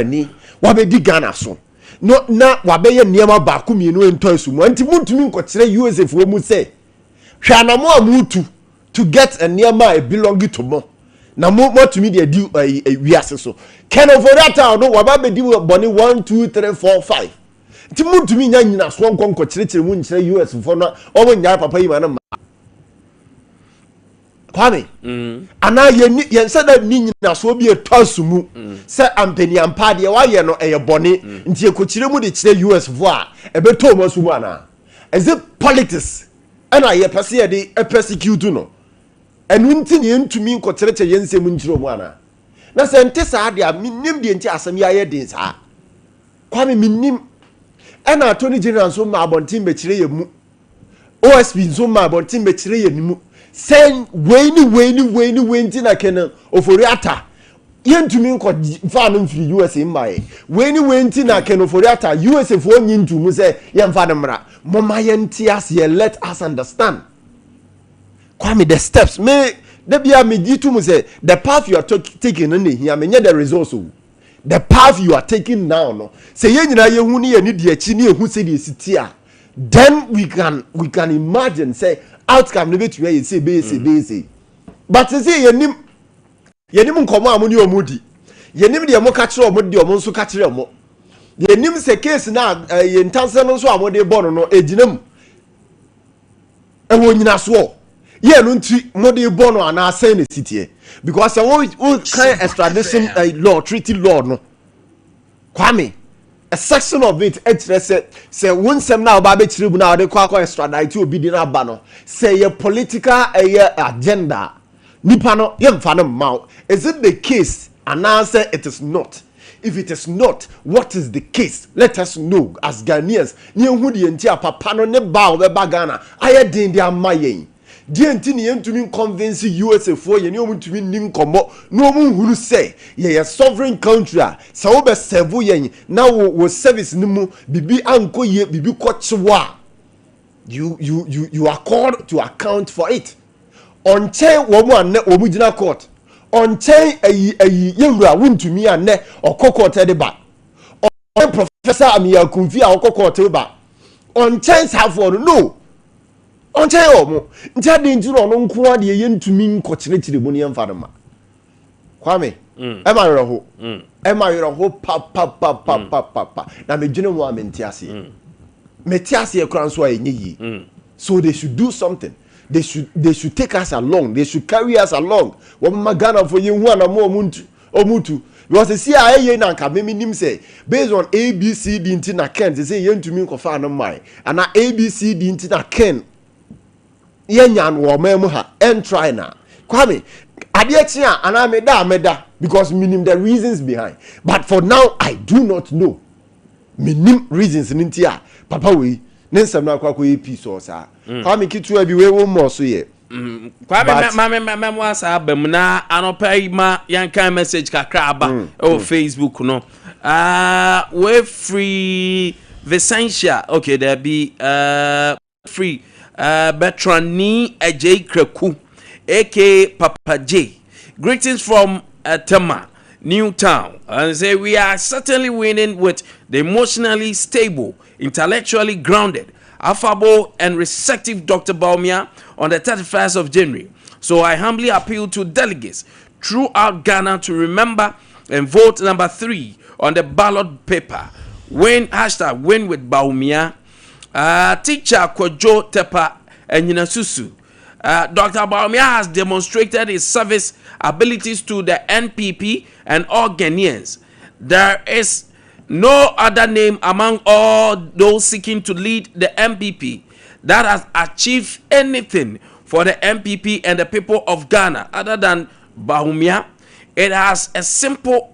[SPEAKER 3] ni wa be di Ghana so no na wa be ye niema ba ku mienu ento asumu enti muntumi nkokire USA fo mu say hwa na mo amutu to get a niema e belong to mo na mo tumi de di wiase so kind of reata no wa ba be di boni 1 2 3 4 5 enti muntumi nya nyina so nkokire mu nkire US fo na omo nya papa yi ma na Kwame ana ye said that ni nyina so bi etoasumu se ampani ampa de wa ye no eye bone nti ekokire mu de kire US vo a ebeto mo asumu ana is it politics ana ye pese ye de persecute no enu nti ne ntumi nkokire ye nsem nkire mu ana na se nte sa de a minim de nti asem ya ye den sa Kwame minim ana Attorney General so ma abontin be kire ye mu OSP so ma abontin be kire ye ni mu sen weni na kenan ofori ata yentumi nko fa no mfiri USA mbae weni na kenan ofori ata USA fo nyintumu se yemfa ne mra moma yenti as ye let us understand Kwame the steps me de bia me gitumu se the path you are taking na here me the results the path you are taking now no se ye nyina ye hu ne ye ni de achi ne ehu se de sitia then we can imagine say outcome never to where say base but say yenim nkomo amuni omudi yenim de mo ka kire omudi omo nso ka kire omo yenim se case na ye ntanse no nso amode bono no eginam ewo nyina so ye no nti mode bono ana asem na sitie because we kind extradition law treaty law no Kwame a section of it say one sem na oba be kire bu na de kwa extradite obi di na ba no say your political agenda nipa no ye mfa no maw is it the case and answer it is not if it is not what is the case let us know as Ghanaians ni hu de ntia papa no ne ba Ghana aye din dia amayen DNT ni yentumi convince USA for ye ni omutumi nim komo no omunhuru say ye sovereign country sa wo be serve ye na wo service nimu bibi anko ye bibi kwachewa you are called to account for it on chain wo mu anne wo mu gina court on chain ayi yewura wuntumi anne okokota de ba on professor Amia Kumfi okokota ba on chain safo no on chain omo ntia de ntiro no nko ade ye ntumi nkokire mu ne yemfa ma Kwame ema yero ho pa na me dwene mu amentiase metiase e kran so ayenye yi so they should do something. They should take us along. They should carry us along. What magana for you one more omutu. Because see I na nka me nim say based on ABCD inti na Ken they say yen to me kofa no mai. And na ABCD inti na Ken yen yan wo memu ha en try na. Kwame Ade Akye ana meda because minim the reasons behind. But for now I do not know. Minim reasons ninti a papa we nensam na kwa peace or sa Kwame kitu abi we wo mo so ye
[SPEAKER 2] Kwame mama asa abam na anopai ma yankan message kakra aba o Facebook no we free Vicentia okay there be free Betrani Ajay Kreku aka Papa J greetings from Tema Newtown and say we are certainly winning with the emotionally stable, intellectually grounded, affable and receptive Dr. Bawumia on the 31st of January. So I humbly appeal to delegates throughout Ghana to remember and vote number 3 on the ballot paper. Win with Bawumia. Teacher Kojo Tepa and Yinasusu. Dr. Bawumia has demonstrated his service abilities to the NPP and all Ghanaians. There is no other name among all those seeking to lead the NPP that has achieved anything for the NPP and the people of Ghana other than Bawumia. It's as simple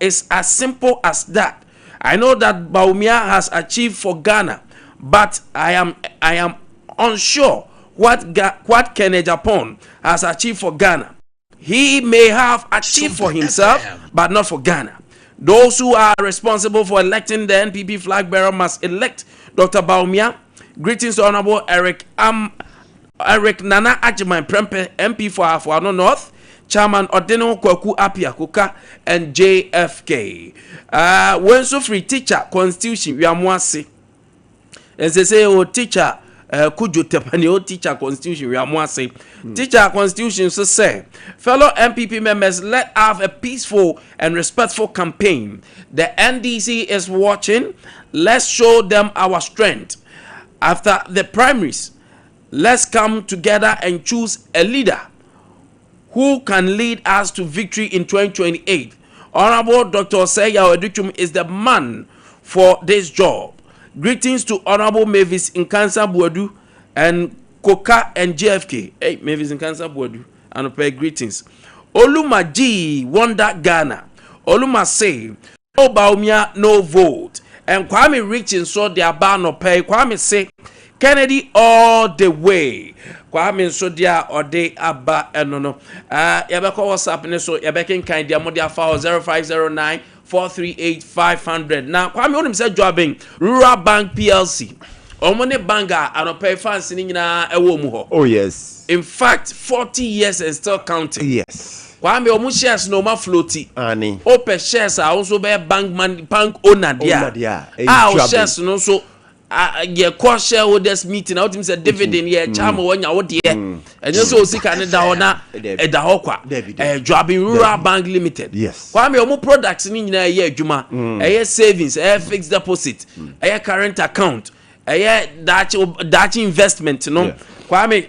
[SPEAKER 2] as that. I know that Bawumia has achieved for Ghana, but I am unsure what Kenneth Japan has achieved for Ghana. He may have achieved for himself, but not for Ghana. Those who are responsible for electing the NPP flag bearer must elect Dr. Bawumia. Greetings to Honorable Eric Nana Ajiman Prempe, MP for Afuano North, Chairman Odeno Kwaku Apia Kuka, and JFK. When so free teacher constitution, we are mwasi. And they say, oh, teacher. Kujo Tepani, o teacher constitution, we are more say. Teacher constitution so say, fellow MPP members, let's have a peaceful and respectful campaign. The NDC is watching. Let's show them our strength. After the primaries, let's come together and choose a leader who can lead us to victory in 2028. Honorable Dr. Seya Oduchum is the man for this job. Greetings to Honorable Mavis Nkansa Buadu and Koka and JFK. Hey, Mavis Nkansa Buadu. And pay greetings. Oluma G, Wonder Ghana. Oluma say, no Bawumia, no vote. And Kwame reaching so their bar no pay. Kwame say, Kennedy all the way. Kwame so dia or day abba and no. Yabeko WhatsApp so yabekin kind dia modia file 0509 438-500. Now, Kwame Onim said jobbing Rural Bank PLC. Omone Banga and pay fans in Ewomuho.
[SPEAKER 3] Oh, yes.
[SPEAKER 2] In fact, 40 years and still counting.
[SPEAKER 3] Yes.
[SPEAKER 2] Kwame Omu shares no ma floaty.
[SPEAKER 3] Ani.
[SPEAKER 2] Open shares are also by bank owner there. Our shares no so. Ye core shareholders meeting out him said dividend ye chama wanya wo de and just so sika ne da ona e da hokwa jobbing Rural Bank Limited.
[SPEAKER 3] Yes.
[SPEAKER 2] Kwame omo products ni nyina ye adwuma ye savings fixed deposit current account dachi investment no Kwame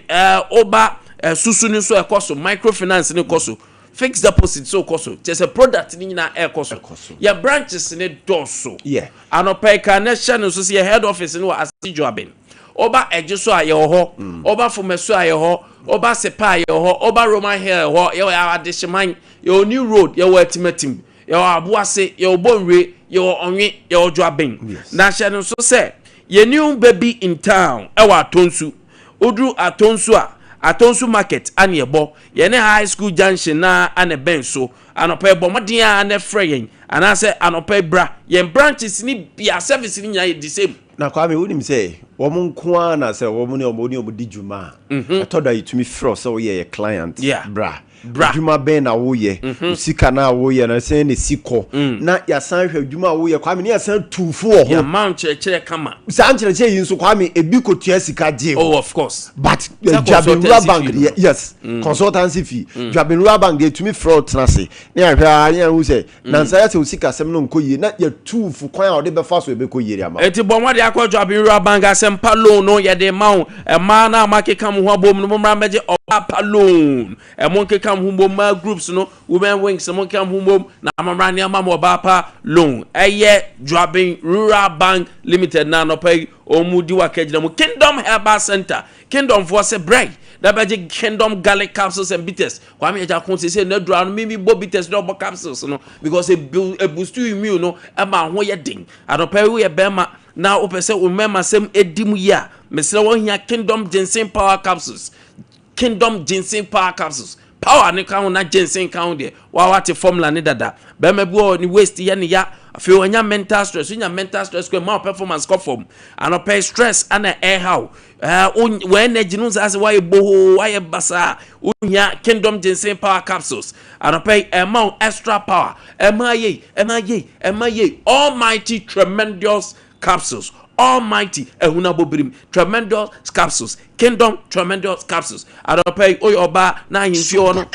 [SPEAKER 2] oba susu ni so ekoso microfinance ni koso fixed deposit so koso just a product ni nyina ekoso your branches ni doso
[SPEAKER 3] yeah
[SPEAKER 2] anopai connection so see head office ni wa asijobin oba ejeso aye ho oba fomeso aye ho oba sepa aye ho oba Roman hill ho ye adeshiman your new road ye wa timatim ye abuase ye obonwe ye onwe ye odwabin na hye no so say ye new baby in town e wa atonsu odru atonsu a Atonsu market ane ebo ye ne high school junction na ane ben so anope bo modin ane freyen anase anope bra ye branches ni bia service ni nya the same
[SPEAKER 3] na Kwame wonim say wo mon ko na say wo mon omo di djuma atoda yitumi fro say wo ye client bra djuma ben na wo ye usika na wo ye na say ne siko na ya san hwa djuma wo ye Kwame ne ya san tufo ho
[SPEAKER 2] ya man chere kama
[SPEAKER 3] san chere yin so Kwame ebi ko tua sika je
[SPEAKER 2] oh of course
[SPEAKER 3] but Jabinura bank yes consultancy fee Jabinura bank dey tumi fro tenase ne ya hwa ne hu say na say ya say usika sem no nko ye na ya tufu kwan a wo de be fa so e be ko yeri ama
[SPEAKER 2] eti bo mwade akwa Jabinura bank asempa loan no ye de ma ma na makeka mo ho abom no mra meje oba loan e mo nkeka mo ho ma groups no women wings mo nkeka mo ho na amamra ne ama mo oba loan eye Jabinura bank limited na no pay omudi wakejina mo Kingdom Herbal Center Kingdom for se break da beje Kingdom garlic capsules and bitters Kwame eja kon se na dura no mimi bo bitters no bo capsules no because e boost you immune no e ma ho ye den adopay we e be ma na opese o mema sem edim ya mesre wo hia Kingdom ginseng power capsules Kingdom ginseng power capsules power ne kan na ginseng kan de wa wate formula ne dada be ma bi o ni waste ye ne ya afi onya mental stress ko ma performance ko form anopay stress ana air how when energy no say why boho why basa unya Kingdom ginseng power capsules anopay amount extra power emaye almighty tremendous capsules almighty ehuna bobrim tremendous capsules Kingdom tremendous capsules adopay oyoba na himfio no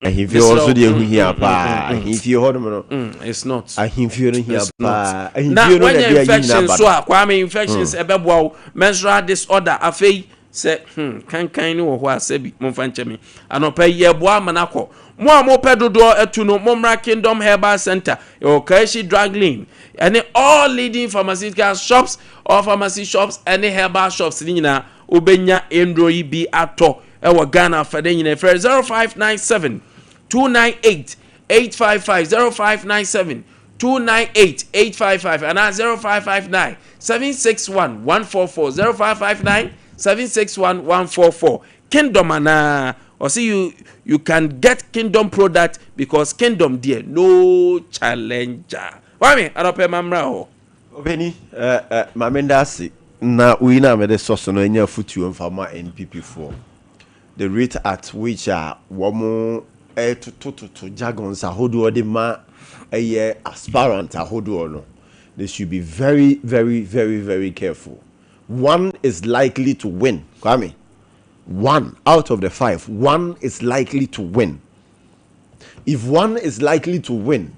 [SPEAKER 3] ahimfio also de ehu hia pa ahimfio ho no
[SPEAKER 2] it's not
[SPEAKER 3] ahimfio no hia pa
[SPEAKER 2] ahimfio no de infection so Kwame infections ebeboa menstrual disorder afei se kan ni wo ho asabi momfa nchemi anopay yeboa manako mo pedodo etu no momra Kingdom Herbal Center Okashi Drug Lane and all leading pharmaceutical shops or pharmacy shops and herbal shops nyina obenya endroyi bi ato e wo Ghana fade nyina 0597 298 855 0597 298 855 and 0559 761 144 0559 761 144 Kingdom ana or see you can get Kingdom product because Kingdom there no challenger. Why me? I don't pay mamra ho.
[SPEAKER 3] Obeni mamenda si na we na me de soso no enya futu mfama NPP4. The rate at which womo to jargons ahodo de ma aspirant ahodo no. They should be very very very very careful. One is likely to win. Kwame. 1 out of the 5, 1 is likely to win. If 1 is likely to win,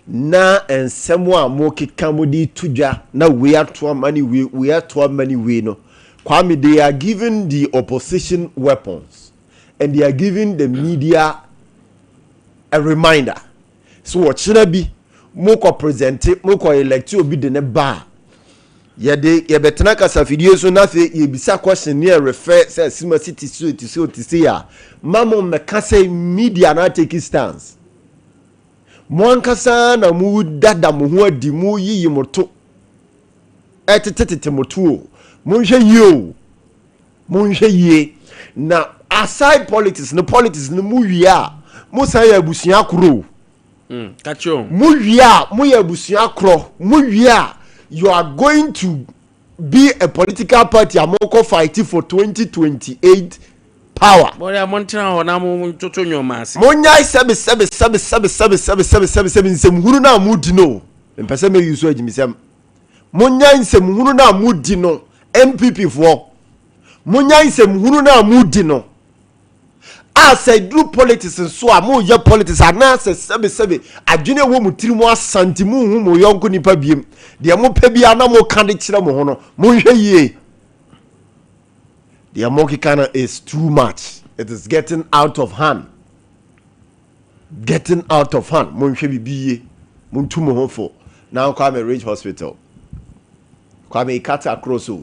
[SPEAKER 3] na and someone more kikamudi tuja na we are to money we no. Kwame, they are giving the opposition weapons and they are giving the media a reminder. So what should I be? Moko present it, moko elect you be the bar. Ye betena kasa video so na fe ye bisa question near refer say sima city so to see ya mamo meka say media na take stance mo ankasa na mu dada mo ho adi mu yiyi moto etetete moto mo nhwe ye na aside politics no mu wia mo say abusuan kro
[SPEAKER 2] kacho
[SPEAKER 3] mu wia mo ya abusuan kro mu wia you are going to be a political party amoko fighting for 2028 power.
[SPEAKER 2] Boya montra ona mo toto nyoma ase.
[SPEAKER 3] Monyai sebe nsem na mudi no. Mpese me yusu ajimisem. Monyai nsem na mudi no. MPP for. Monyai nsem na mudi no. As I do politics and so mo ye politics anase sebe adwene wo mutiri mo asante mu hu mo yonko nipa biem de mo pa bia na mo kan de kire mo ho no mo hwe yie the amokikana is too much. It is getting out of hand mo hwe bibiye mo ntu mo ho fo now Kwame Ridge Hospital Kwame Kata Crosso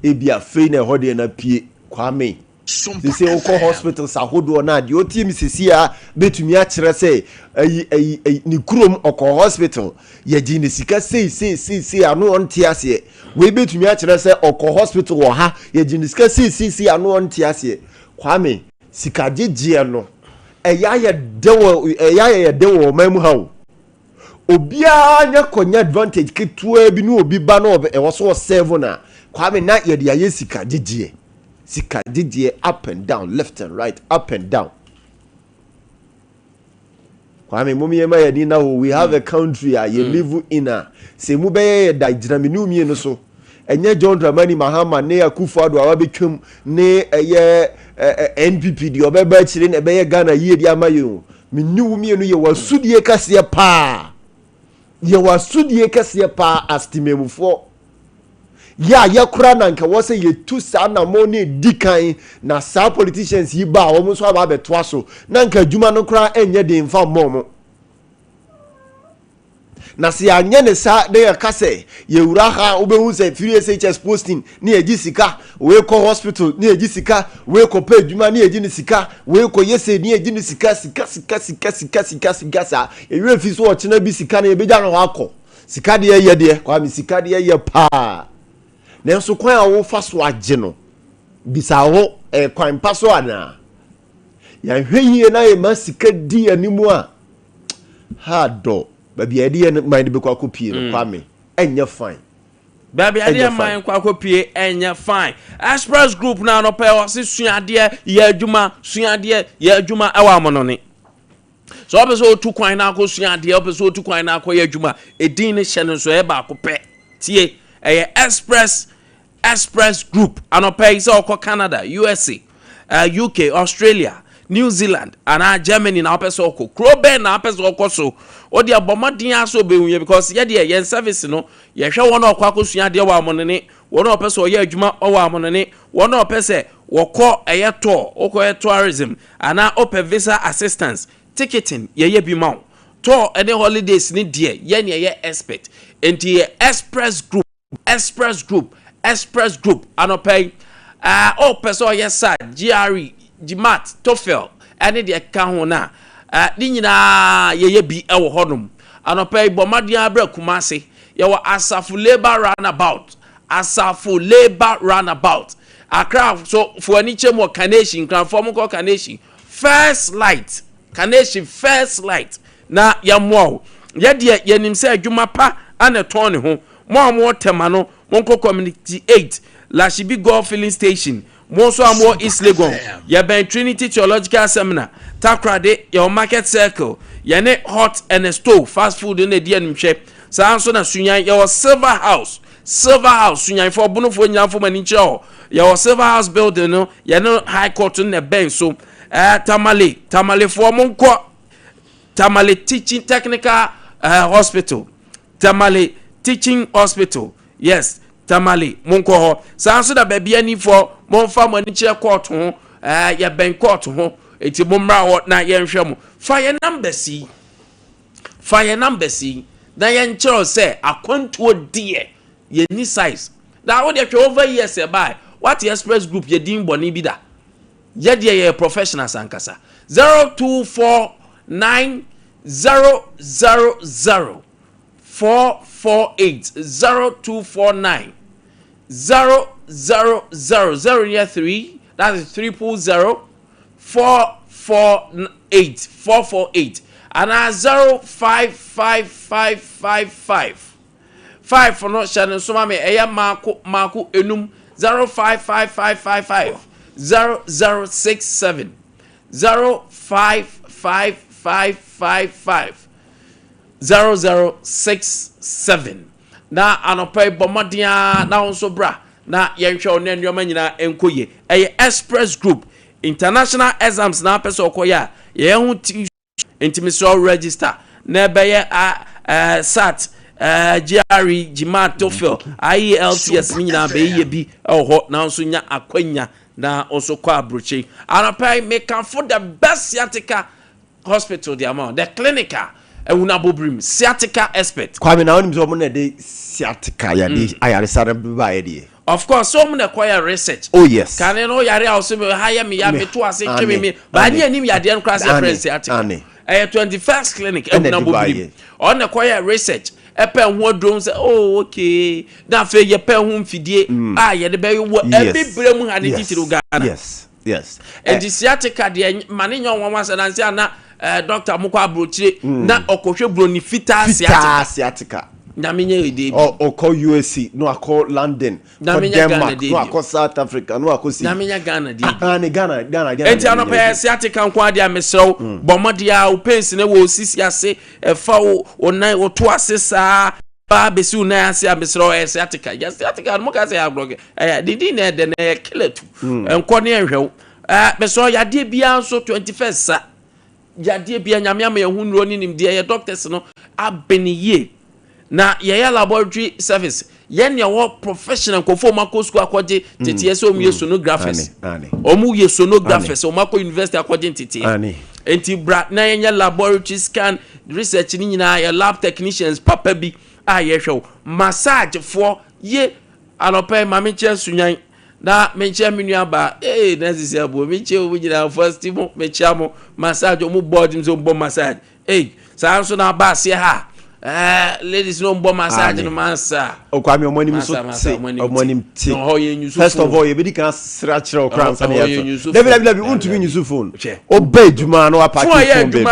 [SPEAKER 3] ebia fe na ho de na pie Kwame They say oko hospitals ahodo na de otim sisi a betumi a kire say ni kurom oko hospital ye gi ni sika sei anu onte ase we betumi a kire say oko hospital wo ha ye gi ni sika sei anu onte ase Kwame sika gege no eya ye dewo mamu ha obia nya konya advantage ketua bi no obi ba no e wo so 7 na Kwame na ye de aye sika gege Sika did up and down, left and right, up and down. Kwame mumi ema ya nina we have a country you live in a se mu be da dinaminu mi no so. Enye John Dramani Mahama ne Akufo-Addo awabetwam ne eye NPP di obeba chire ne be Ghana yie di amayo. Minu mi no ye wasudie kase pa. Ye wasudie kase pa astimemufo. Ya kura na nka wo say ye tu sa na mo ne dikan na sa politicians yi ba wo so aba beto aso na nka adwuma no kura enye de mfa mo na se anye ne sa de ka say ye wura ha obehu say free SHS posting ne egi sika we ko hospital ne egi sika we ko pa adwuma ne egi ne sika we ko yese ne egi ne sika sa e we fi so o chena bi sika na e beja no akọ sika de ye de kwa mi sika de ye pa Nenso kwan a wo fa so agye no bisa ho kwan pa so ana ya hwehie na e masika di animu a ha do ba bia de mind be kwa kopie no Kwame enye fine
[SPEAKER 2] ba bia de mind kwa kopie enye fine Express Group na no pe o se suade ya adwuma suade ya adwuma e wa mono ne so obeso otu kwan na akọ suade obeso otu kwan na akọ ya adwuma edin ne hye no so e ba akọ tie Express Group anopay so ko Canada, USA, UK, Australia, New Zealand and Germany na opeso ko Kroben na opeso ko so o de abomadin aso behunye because ye de yen service no ye hwe won okwa kosua de wa monene won opeso ye adwuma o wa monene won opese wokọ eyeto okọ tourism ana ope visa assistance ticketing ye bi ma to any holidays ni de ye ne ye expert enti Express Group anopay opeso yesa GRE GMAT TOEFL ene de ka ho na di nyina ye bi e wo honum anopay bomadian abra kumase ye wo Asafu labor runabout Accra so for any chemo Carnation can form ko Carnation first light na yamwo ye de yenim se adwuma pa ane ton ne ho mo temano monko community 8 Lashibi Golf Filling Station Monso amo East Legon ya ben Trinity Theological Seminar Takrade ya Market Circle ya ne hot and stove fast food in the DNM Sanso na sunyan ya Silver House sunyan for bunu for nyan for manicho ya Silver House building no ya no High Court in the ben so Tamale for monko Tamale Teaching Technical Hospital Tamale Teaching Hospital yes Tamale monko ho sanso da bia ni for monfa mani kire court ho ya ben court ho eti bomra ho na ye nhwe mo fire number C na ye nchero say akwantuo die ye ni size da wo de hwe over years e buy what Express Group ye din boni bi da ye de ye professional sankasa 0249000448 0249 00003 that is 300 448 and 055555 5 for not channel so mame eya mako enum 055555 0067 055555 0067 na anopai bomadia na onso bra na yenhwe onenwoma nyina enkoye Express Group international exams na pese okoya ye hu intimisol register na beye SAT GRE GMAT TOEFL IELTS nyina beye bi ho na onso nya akwanya na onso kwa abrochi anopai make for the best sciatica hospital the amount the clinical Una bobrim sciatica expert
[SPEAKER 3] Kwame na onim so mo na de sciatica ya de ayare sare ba ye de
[SPEAKER 2] Of course, so many acquire research.
[SPEAKER 3] Oh yes.
[SPEAKER 2] Can you know yare also hire me ya me to ase tweme me. But any anim yade en class friends article. 21st clinic e na bobiri. On acquire research. Epe ho drone say oh okay. Na fe ye pe ho mfidie ye de be wo ebi brem ha ne titiri Ghana.
[SPEAKER 3] Yes.
[SPEAKER 2] And the sciatica de mane nyon wan wasa na nsia na doctor mukwa abrochire na okohwe broni fita
[SPEAKER 3] sciatica.
[SPEAKER 2] Na menye ede bi.
[SPEAKER 3] O call USC, no I call London, no Denmark, no I call South Africa, no I call
[SPEAKER 2] na menye Ghana de.
[SPEAKER 3] Ghana.
[SPEAKER 2] Enti anope sciatica nkwa de amesew bomodia o pensi na wo sisi ase fa o nan o to ase saa ba besi una ase amesew sciatica. Ya sciatica no ka say agro didi na de na kiletu. Enko ne ehwew. Meso ya de bia so 21st sa. Ya de bia nyame am ye hunro ni nim de ye doctors no abeniye. Na yaya laboratory service yen ya wo professional kofo mako school akwaje tete yeso omu sonographers omu ye sonographers o mako university akwaje tete enti bra na yenya laboratory scan research ni nyina ya lab technicians papa bi a ye hwew massage for ye anope mamenche sunyan na menche menua ba na sisi abo menche omu nyina first mo menche mo massage omu board mzo bo massage sa so na ba se ha ladies no mbo massage no mansa
[SPEAKER 3] Kwame omonim so omonim ti first of all you be can structural crowns and level untumi nyusu phone obey djuma no apart phone baby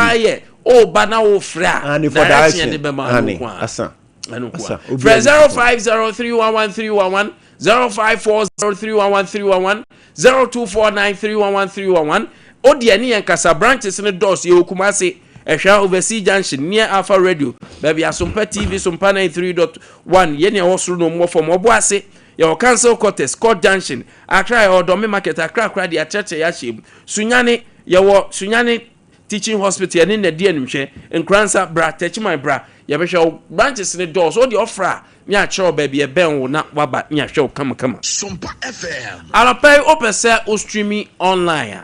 [SPEAKER 2] ba na wo fra
[SPEAKER 3] and for direction asa
[SPEAKER 2] 0503113111 0540311311 0249311311 odi ani yankasa branches ne doors ye okumase ehwa overseas junction near Alpha Radio baby Sompa TV Sompa 93.1 ye ne wosoro no mo from oboase ye cancel quarters court junction Accra Odome market Accra de acheche ya shem sunyane ye wo sunyane teaching hospital ne na die nimhwe nkransa bra techiman bra ye be hwe branches ne doors o de ofra me a chero baby e ben wo na waba me a hwe kama
[SPEAKER 5] Sompa FM
[SPEAKER 2] alapay opese o streaming online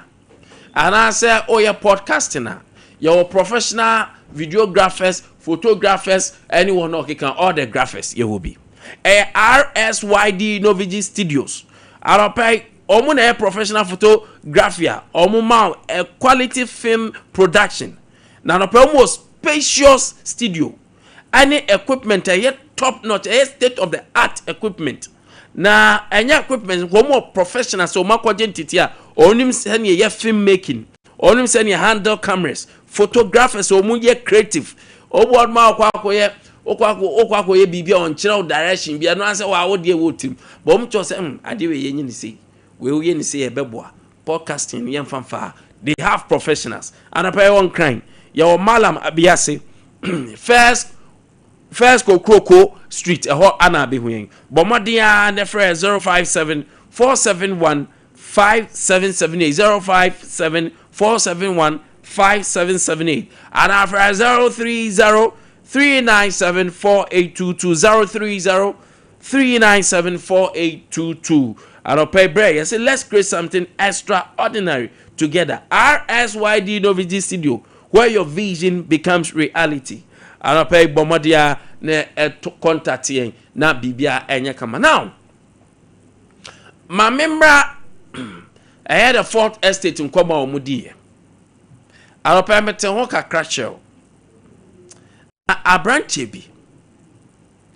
[SPEAKER 2] and I say o ye podcasting na your professional videographers, photographers, anyone who can all the graphers you will be. RSYD Novigi Studios. Arapai omu na professional photography, omu ma a quality film production. Na no omu spacious studio. Any equipment yet top notch, state of the art equipment. Na any equipment omu professional so ma kwa jentitia onim seni ye film making. Onim seni handle cameras. Photographers omu ye creative obo ma okwa ye bibia on chira direction bia no anse wa wo de wotim bo mu cho se ade we ye nyini sei we ye ni sei e beboa podcasting ye mfanfa they have professionals and a pay one crime your malam abiase first Kokroko street e ho ana be huyen bo modia ne frɛ 057 471 5778 057 471 5778 and after 030-397-4822 030-397-4822 and I'll pay break. I say let's create something extraordinary together. RSYD Novigi Studio, where your vision becomes reality. And I'll pay Bomodia ne contact na bibia enya kama. Now, my member I had a fourth estate in Koma Omudi. I'll permit to walk a crash. A branch be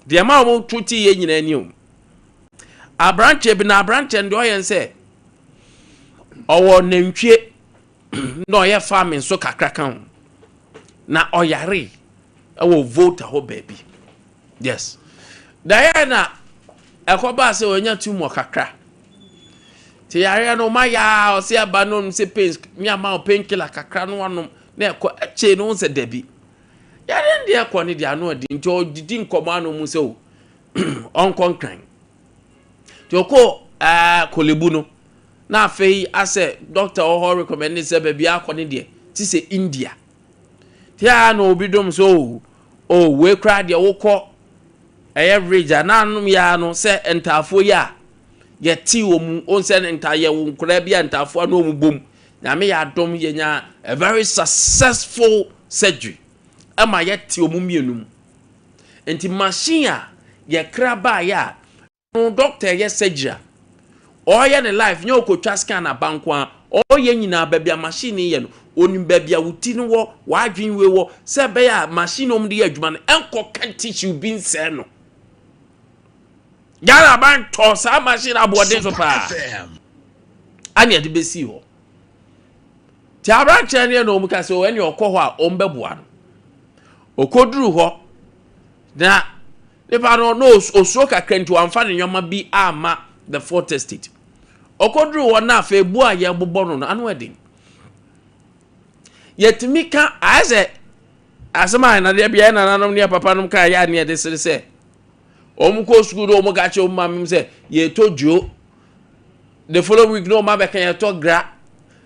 [SPEAKER 2] the amount of 20 years in new. A branch be na branch and do I say, or name no, your farming so crack na oyari. I will vote a whole baby. Yes, Diana, a coba say when you're too more crack. Tiare no maya o se abanom se pains mi ama o painkiller kakra no wanom na che no se debi ya den de akọ de ano adi nti o didi nkomo ano mu se o on konkran ti okọ kolebu no na afei ase doctor o recommend se baby akọ ne de ti se India ti a no obi dom so o we kra de wokọ average na anum ya no se entafo ya yeti omu onsen entaye wo nkura bia ntafo na omu bom na me ya dom yenya a very successful surgery ama yeti omu mienum enti machine a ye kra ba ya doctor yes surgery or ye the life nyo ko twa scan abanko a o ye nyina ba bia machine ye no onim ba bia wuti no wo wadwen we wo se be ya machine om de adwuma no enko kan tissue bi nse no yara ban to sa machine abode so pa ani ade besi ho ti abran chene no mu ka se o eni okọ ho a o mbeboa no okoduru ho na nepa no osuro kakra nti amfa ne nyoma bi ama the fourth estate okoduru ho na afa ebu a ye bobọ no anu edin yetimi ka aze asema na de bia na nanom ne papa nom ka ya ne de se omuko school do omuga che omam se ye tojuo the following week no ma be kan ye to gra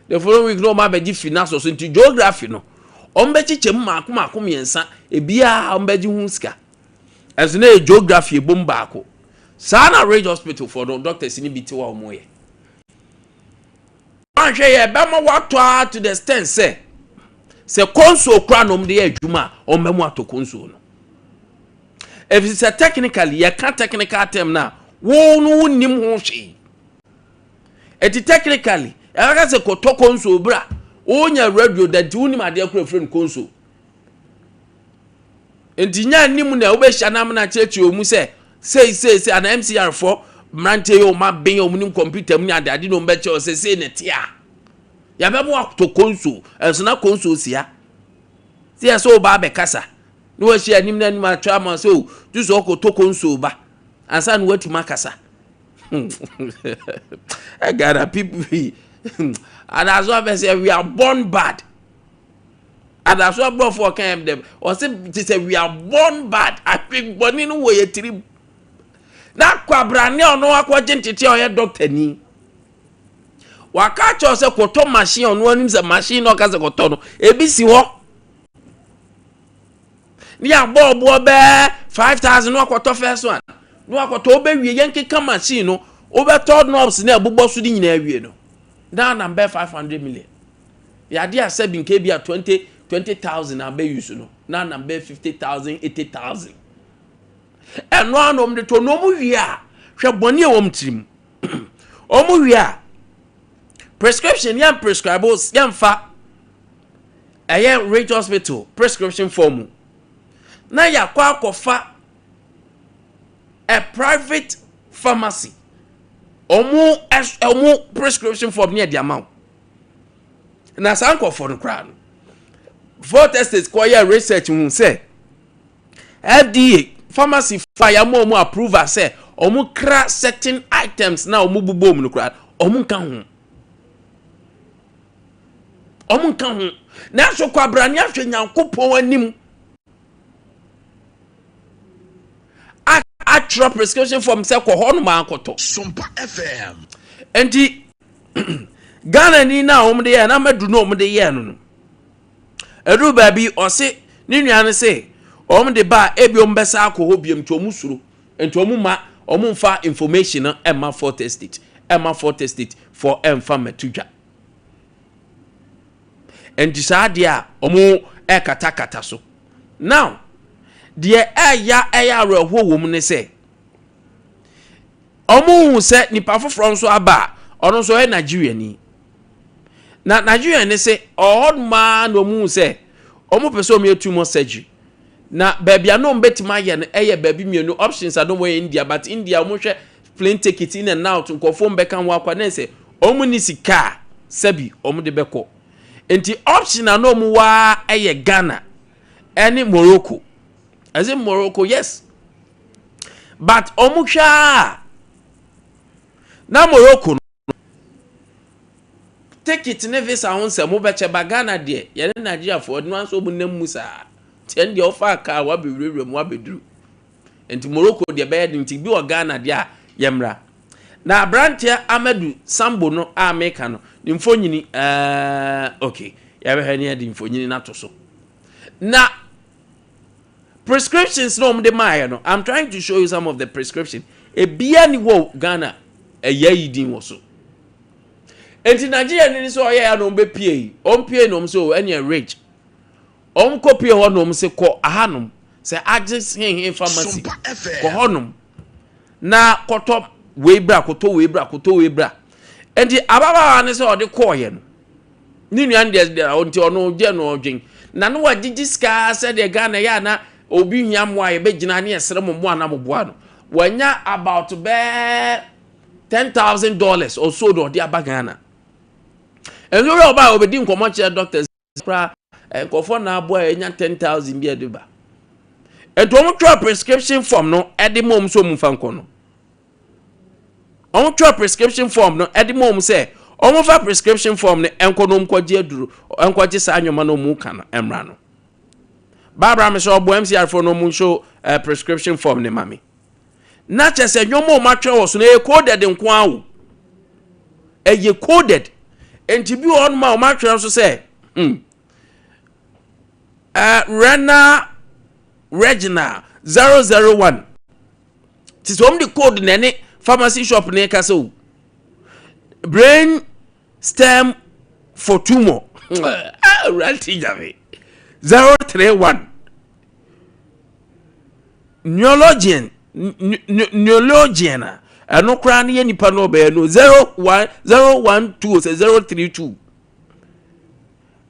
[SPEAKER 2] the following week no ma be gi finance so nti geography no ombe chiche mako miensa ebia ombe gi hu ska as na geography e bomba ako sana Rage Hospital for the doctors ni biti wa omoye anhwe ye be ma wato to the extent se konso kra no mde adwuma ombe mu ato konso no if it's a technically you can't technical term na wo no nim ho hwe eti technically aka se koto konso bra onya radio that unim ade akura friend konso enti nya nim na wo be hia na na chechi omu say an MCR4 mrante yo ma ben yo nim computer mu nya ade no mbe che say netia ya be mo to konso enso na konso sia sia so ba be kasa no wa hia nim na nim atwa ma so tu so ko to konso ba ansa no watu makasa I got a people and as well as we are born bad. And as well before came them or say we are born bad. I think born in way trip. Na kwa brane ono akwa gentiti o doctor ni. Waka cho se koto machine ono anim se machine no ka se koto no. Ebisi ho. Ni abo be 5,000 no koto first one. No akoto obe wie yenkeka machine no obe third knobs na abugbo so di nyina awie no. Now number 500 million. Ya dia say bin ke bia 20,000 ambe use no. Now number 50,000, 80,000. And no anom de to no mu wi a hwe bone e wom tirim. Omu wi a prescription yam prescribables yam fa Rage Hospital prescription form. Na ya kwa akofa a private pharmacy. Omu prescription form near the amount. Na sanko for the crown. Fourth estate choir research mun say FDA pharmacy fire mo approval say omu kra certain items na omu bubo mu no crown. Omu kan ho. Na so kwabrani ahwe nyankopon anim. Actual prescription form say ko ho no ma akoto Sompa FM enti Ghana ni na omde ye na madu no omde ye no edu ba bi o se ni nuane se omde ba ebi ombesa akoho biem to omusuro enti omuma omumfa information na emma fourth estate for emfa matudwa enti sa dia omu kata so now de eya reho wom ne se omu se nipa foforo nso aba ono so Nigeria ni na Nigeria ne se odma no mu se omu pese omu etu mo surgery na babia no mbetima ye no eye babi mienu options adom we India but India omu hwe plane ticket in and out nkofo mbeka ho akwa na se omu ni sika sabi omu de beko enti option na omu wa eye Ghana ene Morocco. As in Morocco, yes. But omusha na Morocco take it ne visa on se mo beche bagana de ye Nigeria for no so mu nam musa ten de offer ka wa be wurewure mu abeduru enti Morocco de be yed nti bi o Ghana de a yemra na Brantia Amadu Sambo no America no mfonyini okay ya be hani de mfonyini na to so na prescriptions no de my no I'm trying to show you some of the prescription e bia ni wo Ghana yidin wo so enti Nigeria ni so ya no be pie pie no so any Rage copy ho no se ko ahanom se agis hin pharmacy ko honom na koto webra koto webra enti ababa ne se ode koye no ni nuan de onti ono je no odwen na no wagigi ska se de Ghana ya na obi hia moa ye begina ne esere mo na moboa no wanya about $10,000 or so do de abagana enu re oba obedi nkomo che doctors pra nkofo na aboa enya 10,000 bi eduba eto mo prescription form no edi mom so mfa nko no on prescription form no edi mom say on fa prescription form ne enko no mkwaje aduru enkwaje sa anwoma no mu ka no emra no Barbara me so obo MCR for no mu show prescription form ne mami na chese nwomo matwe wo so na e coded nko awo e coded enti bi on ma o matwe so say Regina 001 tis om the code nene pharmacy shop ne ka so brain stem for tumor reality jave 031 neologian eno kra ne nipa no be no 012 032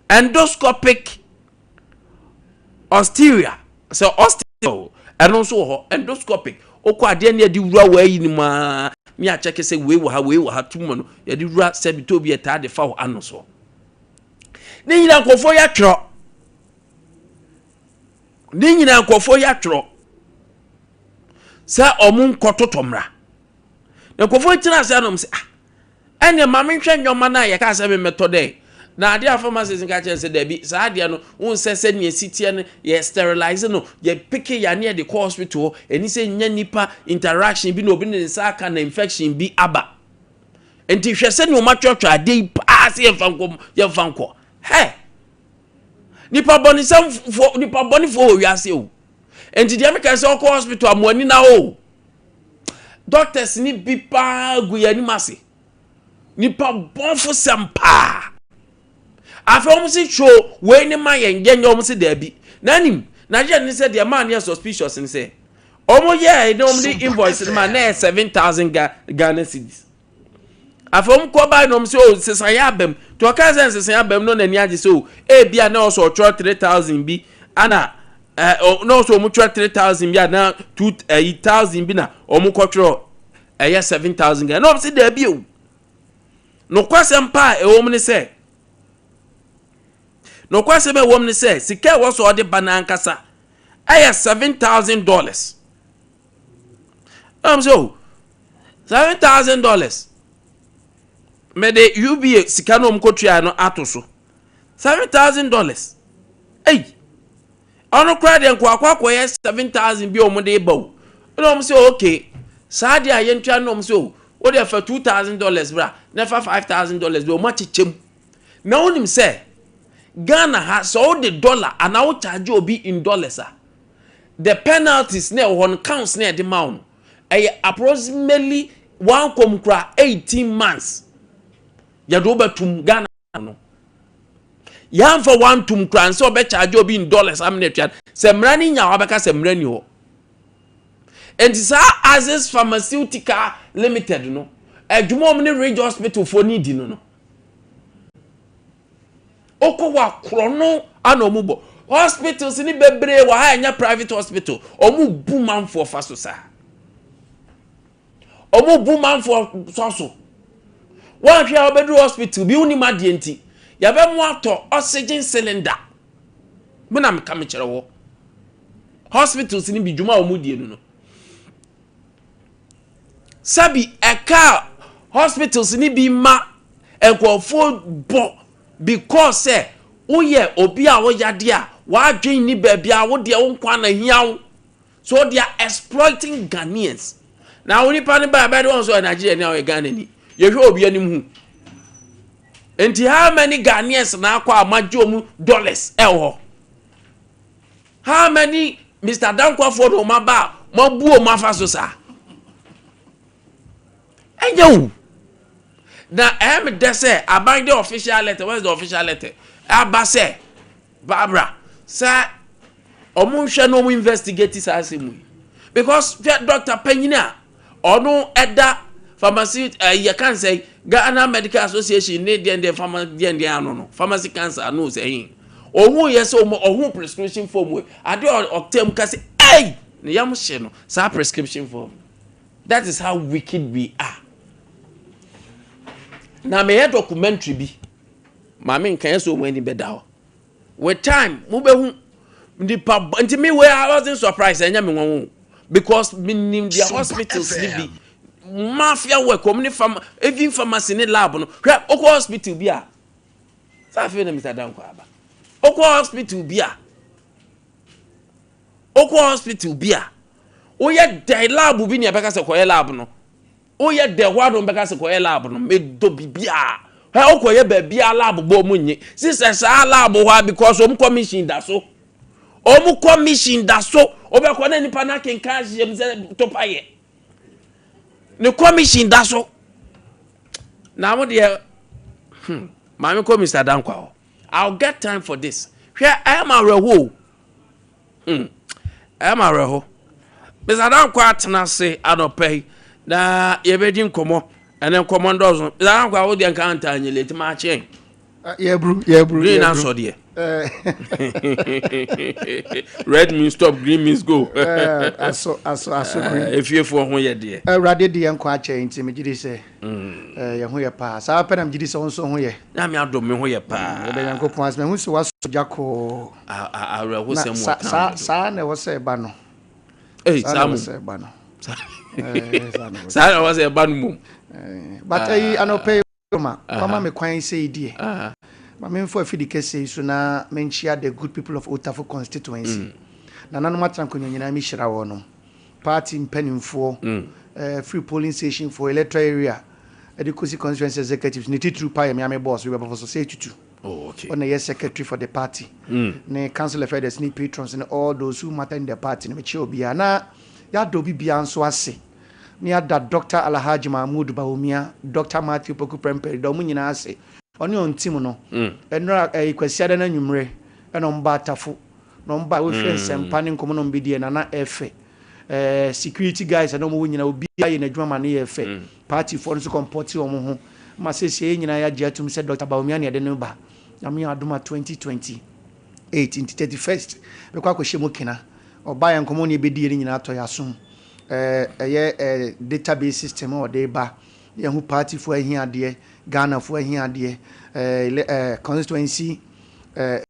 [SPEAKER 2] endoscopic osteria so osteo eno so ho endoscopic okwa ade na di wura wa yi ni ma mi a check say we wo ha tumor no ya di wura sebito bi eta de fa ho ano so ni nyina nkofo ya twro sa omun kototomra na nkofo tina sa no mse ene ma me hwe nyoma na ye ka se me metode na ade pharmacist nka che se da bi sa ade no won se ne sitie no ye sterilize no ye pike ya ne de hospital eni se nya nipa interaction bi no obi ne sa aka na infection bi aba enti hwe se ne o matwotwa ade pa se ye fanko he nipa boni fo wi ase o enti dia me ka se o hospital amoni na o doctors ni bi pa gu ya ni mase nipa bonfo sempa afa omo si show we ni ma yen genye omo si da bi nanim na je ni se de man ya suspicious ni se omo ye ni omo di invoice ni ma na 7,000 Ghana cedis afa omo ko buy no omo se o sesan ya abem to ka se sesan ya abem no na ni age se o e bia na o so 3,000 bi ana no so omo 3,000 bi na 2,000 bi na omo kwotro 7,000 Ghana no omo si da bi o no kwasem pa e omo ni se no kwase me wom ni say sika wo so ode banankasa aya $7,000 so $7,000 me de UBA sika no mkotua no atoso $7,000 ono kra de nkwa ye 7,000 bi omode bawo no say okay sa de ayentua no say o de fa $2,000 bra na fa $5,000 bi o ma chichem na onim say Ghana has all the dollar and I will charge you be in dollars. The penalties ne one counts near the amount. Approximately 18 months. Ya do be tum Ghana no. Ya for one tum kran so be charge you be in dollars am ne twa. Semrani nya wa beka semrani ho. And this Access Pharmaceutical Limited no. Adwuma omni Ridge Hospital for need no. Oko wa krono anomubo hospitals ni bebre wa ha nya private hospital omu bu manfo fa so sa omu bu manfo so wa hwe obedu hospital bi uni madie nti ya be mu ato oxygen cylinder mena me kam kire wo hospitals ni bi dwuma omu die no sabi eka hospitals ni bi ma enkofo bo because oye obi a wo yade a wa dwen ni ba bia wo de wo nkwa na hiawo so they are exploiting Ghanaians na woni pa ne ba be don so Nigeria ni a Ghana ni ye hwe obi anim hu enti how many Ghanaians na akwa amajo mu dollars ho how many Mr. Dankwa for no maba mo bu o mafa so sa enyo na de say abang the official letter. Where's the official letter? Aba say Barbara say omo hwe no mo investigate this asemu because Dr. Penyina ono eda pharmacy you can say Ghana Medical Association need the pharmacy no pharmacy cancer no say ohun yes ohun prescription form we ade octem ka say hey ne yam hye no sa prescription form. That is how wicked we are. Na me documentary bi ma me nkan so many beda with time mo be hu ndipa nti me we I wasn't surprised enya me won because me nim their hospitals bi mafia work community farm even pharmacy ni lab no hwe oko hospital bi a sa fe na Mr. Danko aba oko hospital bi a oye de lab bi ni abeka se koye lab no oye de hwado beka se koye lab no me do bibia he okoye ba bia lab bo mu nyi sise sa lab hwa because commission da so commission da so obekọ na nipa na kenka jem se topaye ne commission da so na mo de mami ko Mr. Dankwa I'll get time for this hwe am areho am areho Mr. Dankwa atena se adopay na yebedi nkomo ene commandos Mr. Dankwa wo de nka antanye leti ma chen green answer there red means stop, green means go.
[SPEAKER 5] Aso green.
[SPEAKER 2] If you for ho ye de.
[SPEAKER 5] Rade de yanko ache nti me gidi se. Ye ho ye pa. Sa pa na me gidi se won so ho ye.
[SPEAKER 2] Na me adom me ho ye pa.
[SPEAKER 5] Be yanko pon as me hu se waso jako.
[SPEAKER 2] Awre ho se mo
[SPEAKER 5] sa na wo se ba no.
[SPEAKER 2] Eh, sa mo
[SPEAKER 5] se ba no.
[SPEAKER 2] Sa na wo se ba no mum.
[SPEAKER 5] But anope ma. Mama me kwan se die. But me for fidike say so na menchia the good people of Otafu constituency. Na nanu matranko nyina mi hira wo no. Party mpanimfo free polling station for electoral area. Edukosi constituency executives ni titru pa me ame boss we be for say tutu.
[SPEAKER 2] Oh, okay.
[SPEAKER 5] On the secretary for the party. Ne council of elders ni patrons and all those who matter in the party me che obi na ya do bibia nso ase. Ni ada Dr. Alhaji Mahmoud Bawumia, Dr. Matthew Poku Premperi do mu nyina ase. Oni on team no enra kwasiada na nwumre eno mba atafo no mba we friend sempa ne nkomo no mbidie na efe security guys na mo nyina obi aye na adwuma na efe party for no comport o mo ho ma sese nyina ya giatum se Dr. Bawumia ne de no ba na me aduma 2028 into 31st be kwa kwhye mo kina oba ya nkomo ne ebedie nyina ato ya so database system o de ba ye hu party for ahia de Ghana for ahia de constituency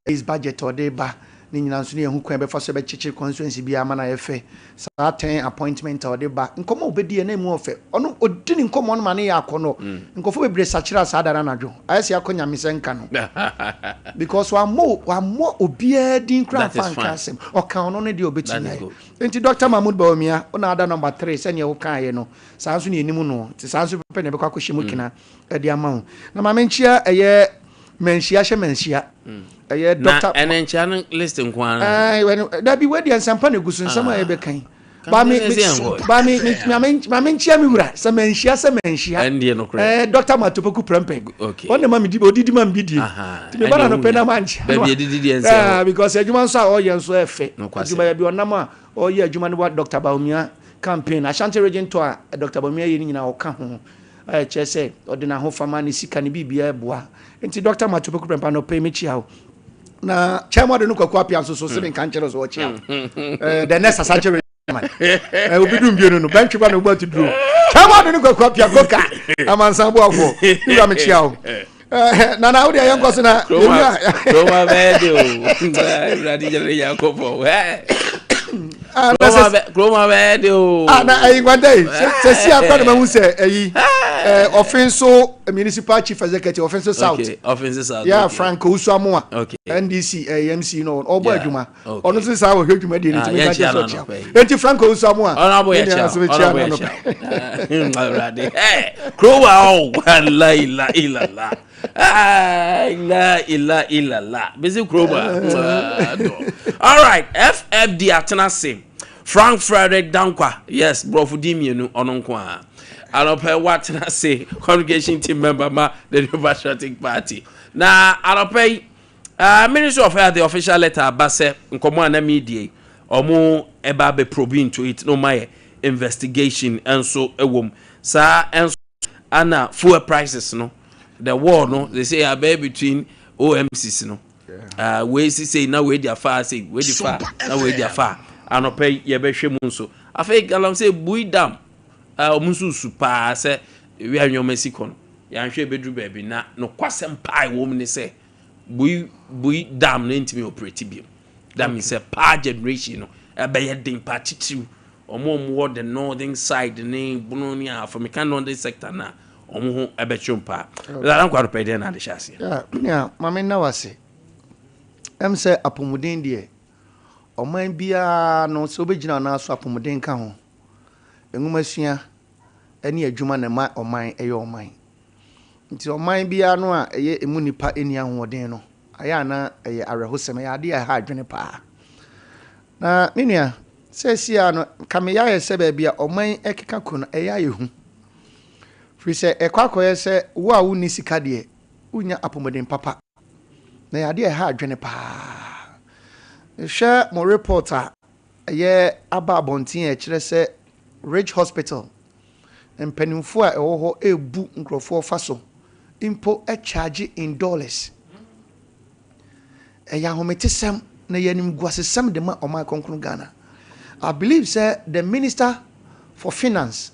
[SPEAKER 5] is budget or de ba ni nyina nso ne hu kwan be fa so be chichi constituency bia ma na efe sa 10 appointment or de ba nkomo obedie na mu ofe ono odini nkomo no ma ne ya akono nkofo bebre sachira sa dara na dwo ayese akonya misenka no because wa mo obia din kran fan kasem o kan ono ne de obetumi enti Dr. Mahmoud Bawumia ona ada number 3 se ne wo kan ye no sa nso ne animu no ti sa nso pepe ne be kwa kohye kina e de ama na ma menchia eye menchia eye Dr.
[SPEAKER 2] enenchia no list nkwan
[SPEAKER 5] da bi wedi ansampa ne gusu nsama e be kan ba menchia mi wura se menchia
[SPEAKER 2] endie no kra
[SPEAKER 5] Dr. Matopoku Prempeg on the mami di odidi mam bidie ti me bana no pena manchi
[SPEAKER 2] ba bi edidi ense
[SPEAKER 5] because adwuma nso a o ye nso efe adwuma ya bi onama o ye adwuma ne wa Dr. Bawumia campaign Ashanti region to a Dr. Bawumia ye nyina o ka ho chese odina ho fama ne sika ne bibia eboa enti Dr. Matopoku Prempeg no pay me chia na chairman de no kwakwa pia so se me kan chero so chia the next Ashanti man obidum bienu no bantwe ba no gba tuduro chairman de no kwakwa pia koka amansan bo afo ira me chia o na odi ayanko se na
[SPEAKER 2] Roma video radi jere yakobo Roma video
[SPEAKER 5] na ayi kwanda se si akwa na hu se offense municipal chief executive offense south yeah Franco Usuamoa NDC AMC no obo adwuma ono se sa wo hwedwuma de ni timi ka je so chia enti Franco Usuamoa
[SPEAKER 2] ona bo ya chia radi Krowa o la ila la busy Kroba all right FFD atena se Frank Frederick Dankwa yes bro Fudimi no ononkwa alope watena se congregation team member ma the Democratic Party na alope Ministry of Health the official letter abase nkomo na media omo eba be probe into it no maye investigation enso ewom sa enso ana fuel prices no the war no they say about between OMCs no we say now we dey far say we dey far now we dey far anope ye be hwem nso afei galam say bui dam omunsu supa say we anwom asiko no ya hwe bedru ba bi na no kwasem pai wo mne say bui dam no ntimi operate bi that means a power generation no be ye den partitu omo the northern side ne bunoni african northern sector na omo ho ebechumpa la ran kwaro pede na de hyase
[SPEAKER 5] ya mame na wase say apomuden de oman bia no so begina na so apomuden ka ho engumasua ene adwuma na ma oman eyo oman nti oman bia no a eye emu nipa eni ahoden no aya na eye arehosem ya de ha adwene pa na menua sesia no kameya ye se ba bia oman ekeka ko no eya yehu firi se ekwakoye se wo a woni sika de unya apomuden papa na ya de ha adwene pa share mo reporter ye aba bontin e kire se Ridge Hospital empanimfo a ewo ho ebu nkrofo faso impo e charge in dollars ya hometesem na yanim guasesem de ma omai konkron Ghana. I believe say the minister for finance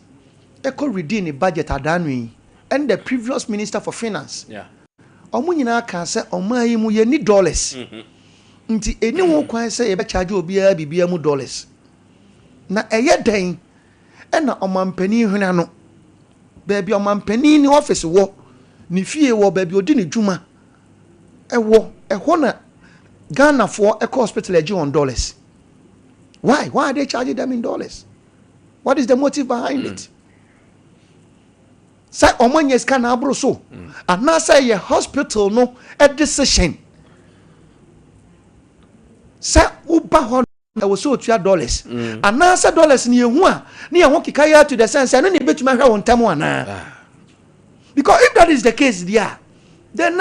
[SPEAKER 5] eco redeem the budget adanwi and the previous minister for finance omo nyina ka say omai mu ye ni dollars nti eni wo kwan say ye be charge obia bibia mu dollars na eye den na omampani huna no baby omampani ni office wo ni fie wo baby odi ni djuma eho na Ghana for a hospital eji on dollars. Why are they charging them in dollars? What is the motive behind it? Say omanye scan abro so and now say your hospital no a decision say uba hon I was so $2 and now say dollars ni ehu a na ye ho kikaya to the sense no ni betuma hwa won tam ana because if that is the case there then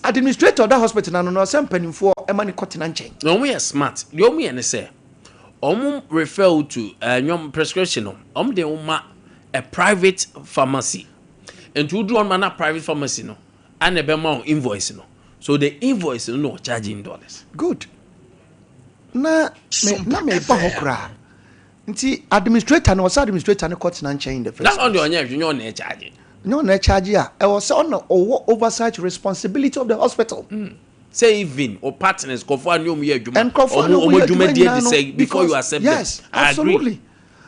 [SPEAKER 5] administrator of that hospital no some penny for a money cutting and change
[SPEAKER 2] no we are smart the only and say refer to nyom prescription de a private pharmacy and to do on man private pharmacy no and a bema invoice no so the invoice no charging dollars
[SPEAKER 5] good na me ba hokra nti administrator no administrator no cutting and change the first
[SPEAKER 2] that's on the onye you na charge
[SPEAKER 5] no na charge ya I was on oversight responsibility of the hospital
[SPEAKER 2] say even or partners go for new year adwuma say before you accept
[SPEAKER 5] yes
[SPEAKER 2] I
[SPEAKER 5] absolutely
[SPEAKER 2] agree.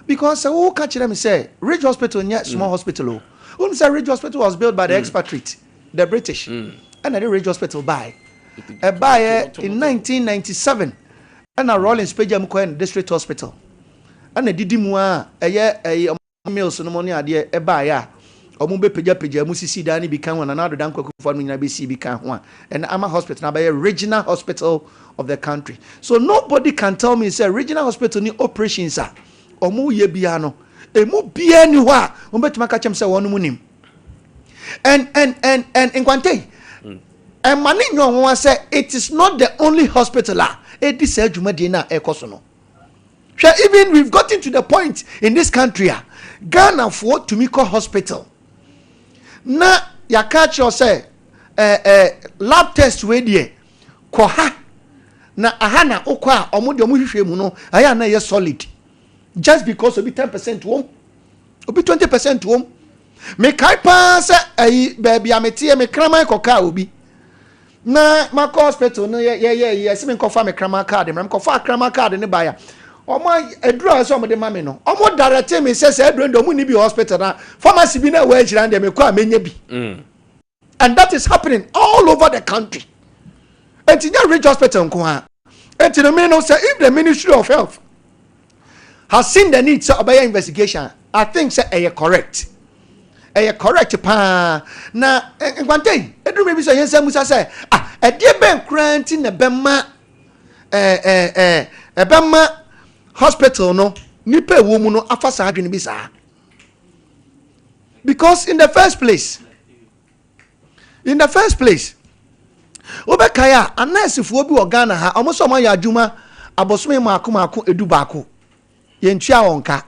[SPEAKER 5] Because who catch them say Ridge Hospital nya small hospital who say Ridge Hospital was built by the expatriate the British and the Ridge Hospital buy in 1997 and a Rollins Pejam Cohen District Hospital and a didimu a meals no money ade e buy ya omumbe peja musisi dani bikan one another dan kwaku for no bc bikan ho and ama hospital na by regional hospital of the country so nobody can tell me say regional hospital ni operations are omu ye bia no emu bia ni ho a ombetuma ka chem say wonu munim and Nkwante and mani nyon say it is not the only hospital it is adwuma de na ekoso no even we've gotten to the point in this country Ghana for to me call hospital na ya catch you say lab test we there ko ha na aha na okwa omo de omo hwehwe mu no aya na ye solid just because obi 10% wom obi 20% wom me kai pa say ayi baby ametie me krama koka obi na ma hospital no ye se me kofa me krama card me kofa krama card ne baya omo edura so omo de mame no omo direct me say edura ndo mu ni bi hospital na pharmacy bi na we gira ndem ko amenya bi and that is happening all over the country and in Ridge Hospital nko ha and no me no say if the Ministry of Health has seen the need to obey investigation I think say correct pa na Nkwante eduru me bi say yensa musa say e de ben kranti na bema bema hospital no nipa ewo mu no afasa adwene bi saa because in the first place obekaya anasifuo bi Ghana ha omoso mo ya adwuma abosome maako edu baako yentua wonka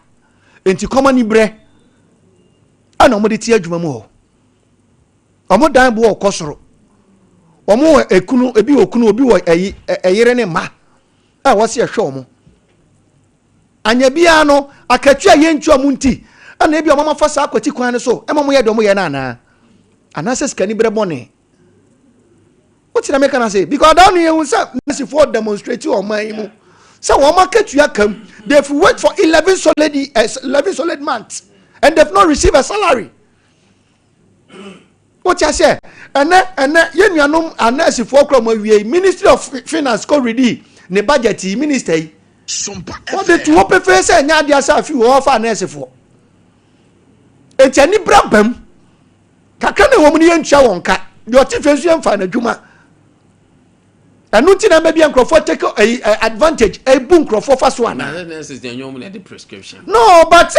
[SPEAKER 5] enti common bre ana mo de tie adwuma mu ho omo dan bo okosoro omo ekunu ebi okunu obi wo eyire ne ma wo se ehwe omo anya bia no akatwa yentu amunti ana ebi omo fa sa akwati kwan ne so ema mo ye do mo ye na ana se skani bre bone what did I make an say because down here we say for demonstrate or my so one market you come they've worked for 11 solid months and they've not received a salary. What I say and then you know unless if we Ministry of Finance go ready the budget minister Sompa what the two open face and ya say you offer an for it's any problem kakana woman yen cha wonka your tifensu fan adwuma and nothing maybe Crawford take advantage a boom Crawford first one.
[SPEAKER 2] The prescription.
[SPEAKER 5] No, but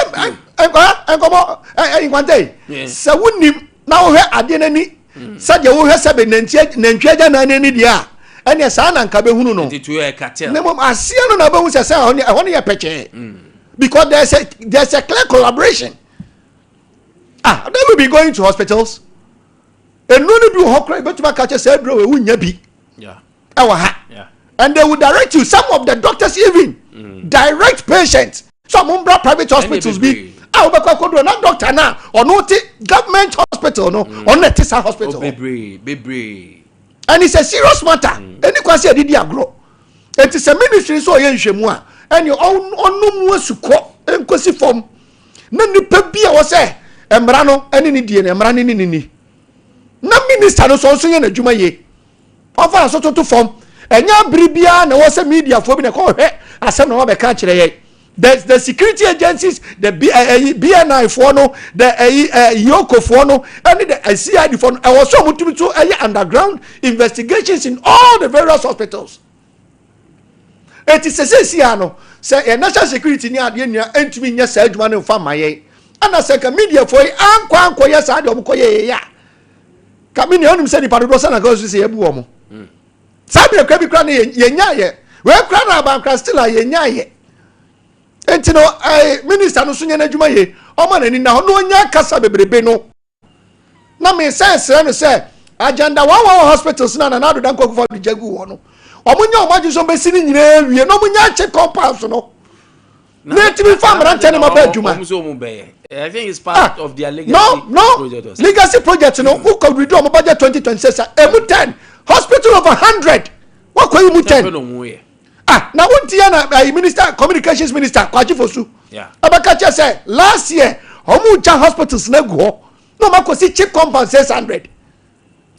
[SPEAKER 5] one day. So wouldn't now I didn't said you have 7 and dia and your son and Kabehuno.
[SPEAKER 2] To a cartel.
[SPEAKER 5] No, I see another one say I want your picture because there's a clear collaboration. They will be going to hospitals and none of you hawk but my catcher said, bro, we wouldn't be.
[SPEAKER 2] Yeah.
[SPEAKER 5] Yeah. And they will direct you. Some of the doctors even direct patients. Some private hospitals be. Not doctor now or not government hospital no or not hospital.
[SPEAKER 2] Be.
[SPEAKER 5] And it's a serious matter. Any question did you grow? It is a ministry so yen shemwa and your own no suko and kwasi form. None the pebia was say embrano any ni embrani ni. Na minister no so yen adwuma ye. Offer so to form enya bribia na was media for be na ko hwe asem na we ka kire ye the security agencies the BNI for no the Yoko for no and the CID for no I was so mutumi to underground investigations in all the various hospitals. It is a say say national security ni ade nua entumi nya sa adwuma no fa maye ana say ka media for anko yes ade omo koye ya ka me ne onum say di padodo sana go so say ebu omo sabi ekwa bi kra na yenya ye we kra na bankra still a yenya ye enti no minister no so nya na adwuma ye o ma nani na ho no nya kasa bebrebe no na me sense no say agenda one hospitals na do dan kokofo di jagu wo no o mo nya o ma jiso be sini nyina wie no mo nya che compounds no na ti bi fam ran tene ma ba adwuma
[SPEAKER 2] I think it's part of their legacy
[SPEAKER 5] project. Legacy project no who could redo mo budget 2026 emu 10 hospital of 100 what ko emu 10 na wonti na minister communications minister Kwaji Fosu abaka say last year omu ja hospitals na gu ho no ma ko si cheap compound 600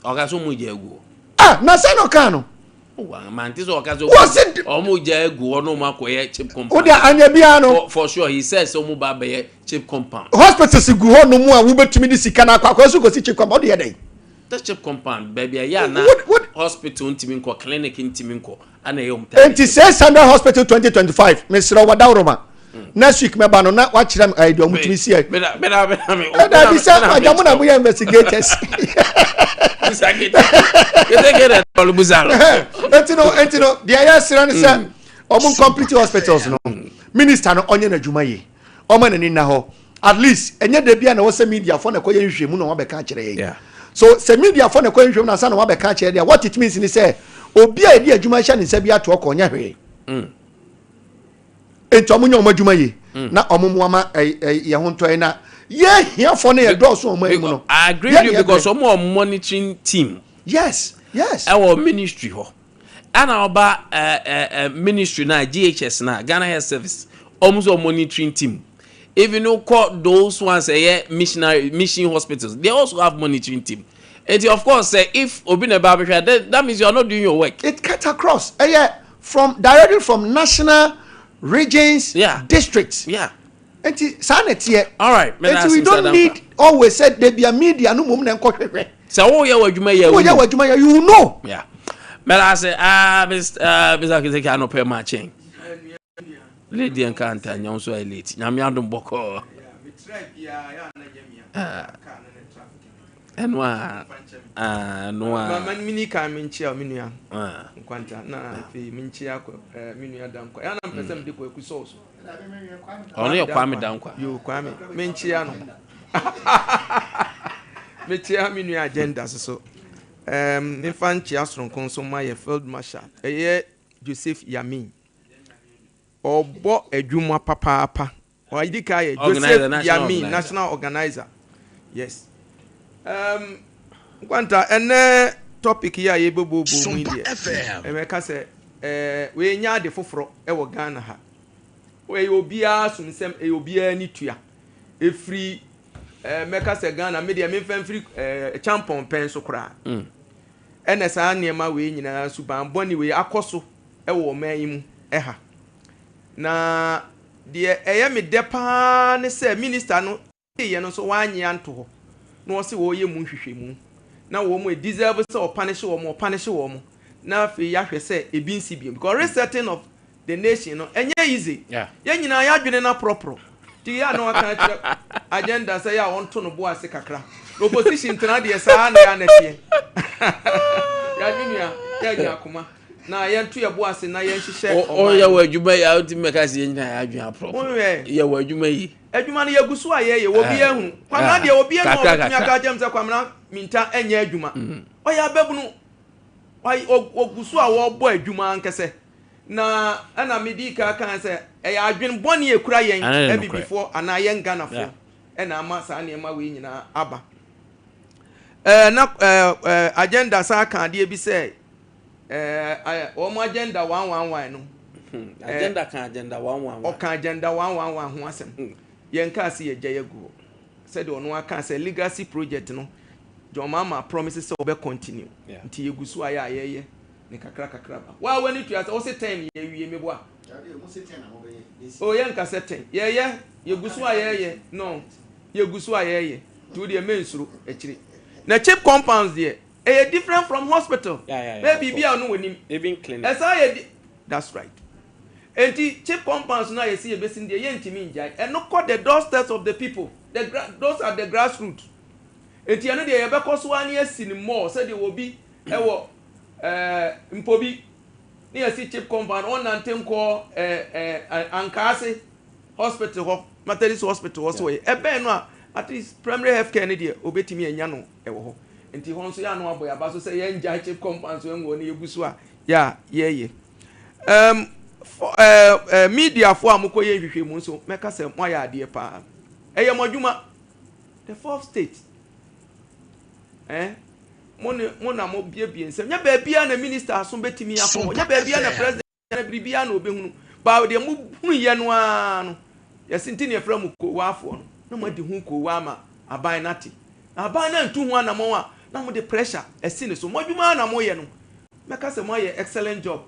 [SPEAKER 2] oga so mu je gu
[SPEAKER 5] na say no kan no
[SPEAKER 2] man this oga so omu je gu no ma ko ye cheap compound
[SPEAKER 5] o dia anya bia no
[SPEAKER 2] for sure he says omu ba be cheap compound
[SPEAKER 5] hospitals gu ho no mu a wo betumi di sika na akwa so ko si cheap compound o dey
[SPEAKER 2] that's cheap compound baby ya na hospital ntimi nko clinic ntimi nko ana ye umta
[SPEAKER 5] 600 hospital 2025 Mr. Wadawroma next week me ba no na wa kire me do mutumi si e da bi say ajamu na we investigators
[SPEAKER 2] get all buzaro
[SPEAKER 5] entino the yes ran say omun complete hospitals no minister no onye na dwuma ye o ma nani na ho at least enye da bia na wo say media for na koye nhwemu na wa be ka kire ye so say media for na koye nhwemu na sa na wa be ka kire there what it means ni say obi a di adwuma hya ne nsa bia to ko nya hwe enti omunya omadwuma ye na omumu ama ye ho ntoi na ye hia for na ye do so omamu no
[SPEAKER 2] I agree with you because omo monitoring team
[SPEAKER 5] yes
[SPEAKER 2] our ministry ho ana oba ministry na GHS na Ghana Health Service almost a monitoring team even though call those ones mission hospitals they also have monitoring team. And of course, if Obina Babisha, that means you are not doing your work.
[SPEAKER 5] It cuts across. Directly from national regions, districts.
[SPEAKER 2] Yeah.
[SPEAKER 5] And sanity.
[SPEAKER 2] All right.
[SPEAKER 5] And we don't need always said there be a media no moment and coach.
[SPEAKER 2] So you
[SPEAKER 5] know.
[SPEAKER 2] Yeah. But I say, Mr. I no pay my chain. Lady and can't and you so late. Yamiadum Boko. Enwa noa
[SPEAKER 6] mama mini ka minchia minua nkwanta na fe minchia ko minua dankwa ya na mpese mde ko ekuso so
[SPEAKER 2] ono ye Kwame dankwa
[SPEAKER 6] yo Kwame minchia no minchia minua agenda so infanchi asronkon so ma ye field marshal eye Joseph Yamin obo adwuma papa o idika ye Joseph Yamin national organizer yes Nkwanta ene topic ya ye bobo mu ide emeka se we nya de foforo e wo Ghana ha we obia sumsem e obia ni tua efri meka se Ghana media memfam free champion pen so kra ene sa niema we nyina suban boni we akoso e wo man mu e ha na de eye me depa ne se minister no ye no so wanye anto ho no se wo ye mu hwehwemu na wo mu deserve se o punish wo mu na fe ya hwe se ebi nsi bi because resetting of the nation no enye easy ye nyina ya dwene na propro ti ya no aka kire agenda se ya wonto no bo ase kakra opposition tena de sa na ya netie ya dwene ya nyakoma na yentu ye bo ase na yen hihye
[SPEAKER 2] o ya wadwuma ya ultimate se nyina ya dwene propro ya wadwuma yi adwuma no yagusu ayeye wo bi ehunu kwamna de obi enu obunya ka jem se kwamna minta enye adwuma o ya babunu ogusu a wo bo adwuma nkese na ana medika kan se e ya adwen boni ekura yen ebi before ana yen Ghana fo ena ama sa na ema we nyina aba na agenda sa kan de bi se o mo agenda 111 no agenda kan agenda 111
[SPEAKER 6] o kan agenda 111 ho asem yen ka se ye gye go said ono aka se legacy project no John Mama promises to be continue nti yegusu aya ayeye ne kakra ba wa wani tu asa o se 10 ye wie mebo a o yen ka se 10 ye yegusu ayeye no yegusu ayeye tu de mensuru ekire na cheap compounds there e different from hospital maybe bia no wonim
[SPEAKER 2] even clinic
[SPEAKER 6] esa that's right. Enti cheap compounds na yesi ebesin de yentimi njai and no call the doorsteps of the people those are the grassroots enti eno de yebekọ so ani asini more say de will be ewo mpobi ni yesi cheap compound on nantenko ankase hospital ho maternity hospital also we ebe no at least primary health care ni de obetimi anya no ewo ho enti ho nso ya no aboya ba so say yen njai cheap compounds we ngo ni yegusu a ya ye media for amukoye hwehwemu so meka se mo ya ade pa eye modwuma the fourth state mo na mo biebie nsem nya ba bia na minister aso betimi afọ nya ba bia na president na bibia na obehunu ba de mo hunu ye no a no yesinti ne efra mu ko wafo no na mo de hu ko wa ma aban nati aban na ntu hu anamo a na mo de pressure esine so modwuma na mo ye no meka se mo ye excellent job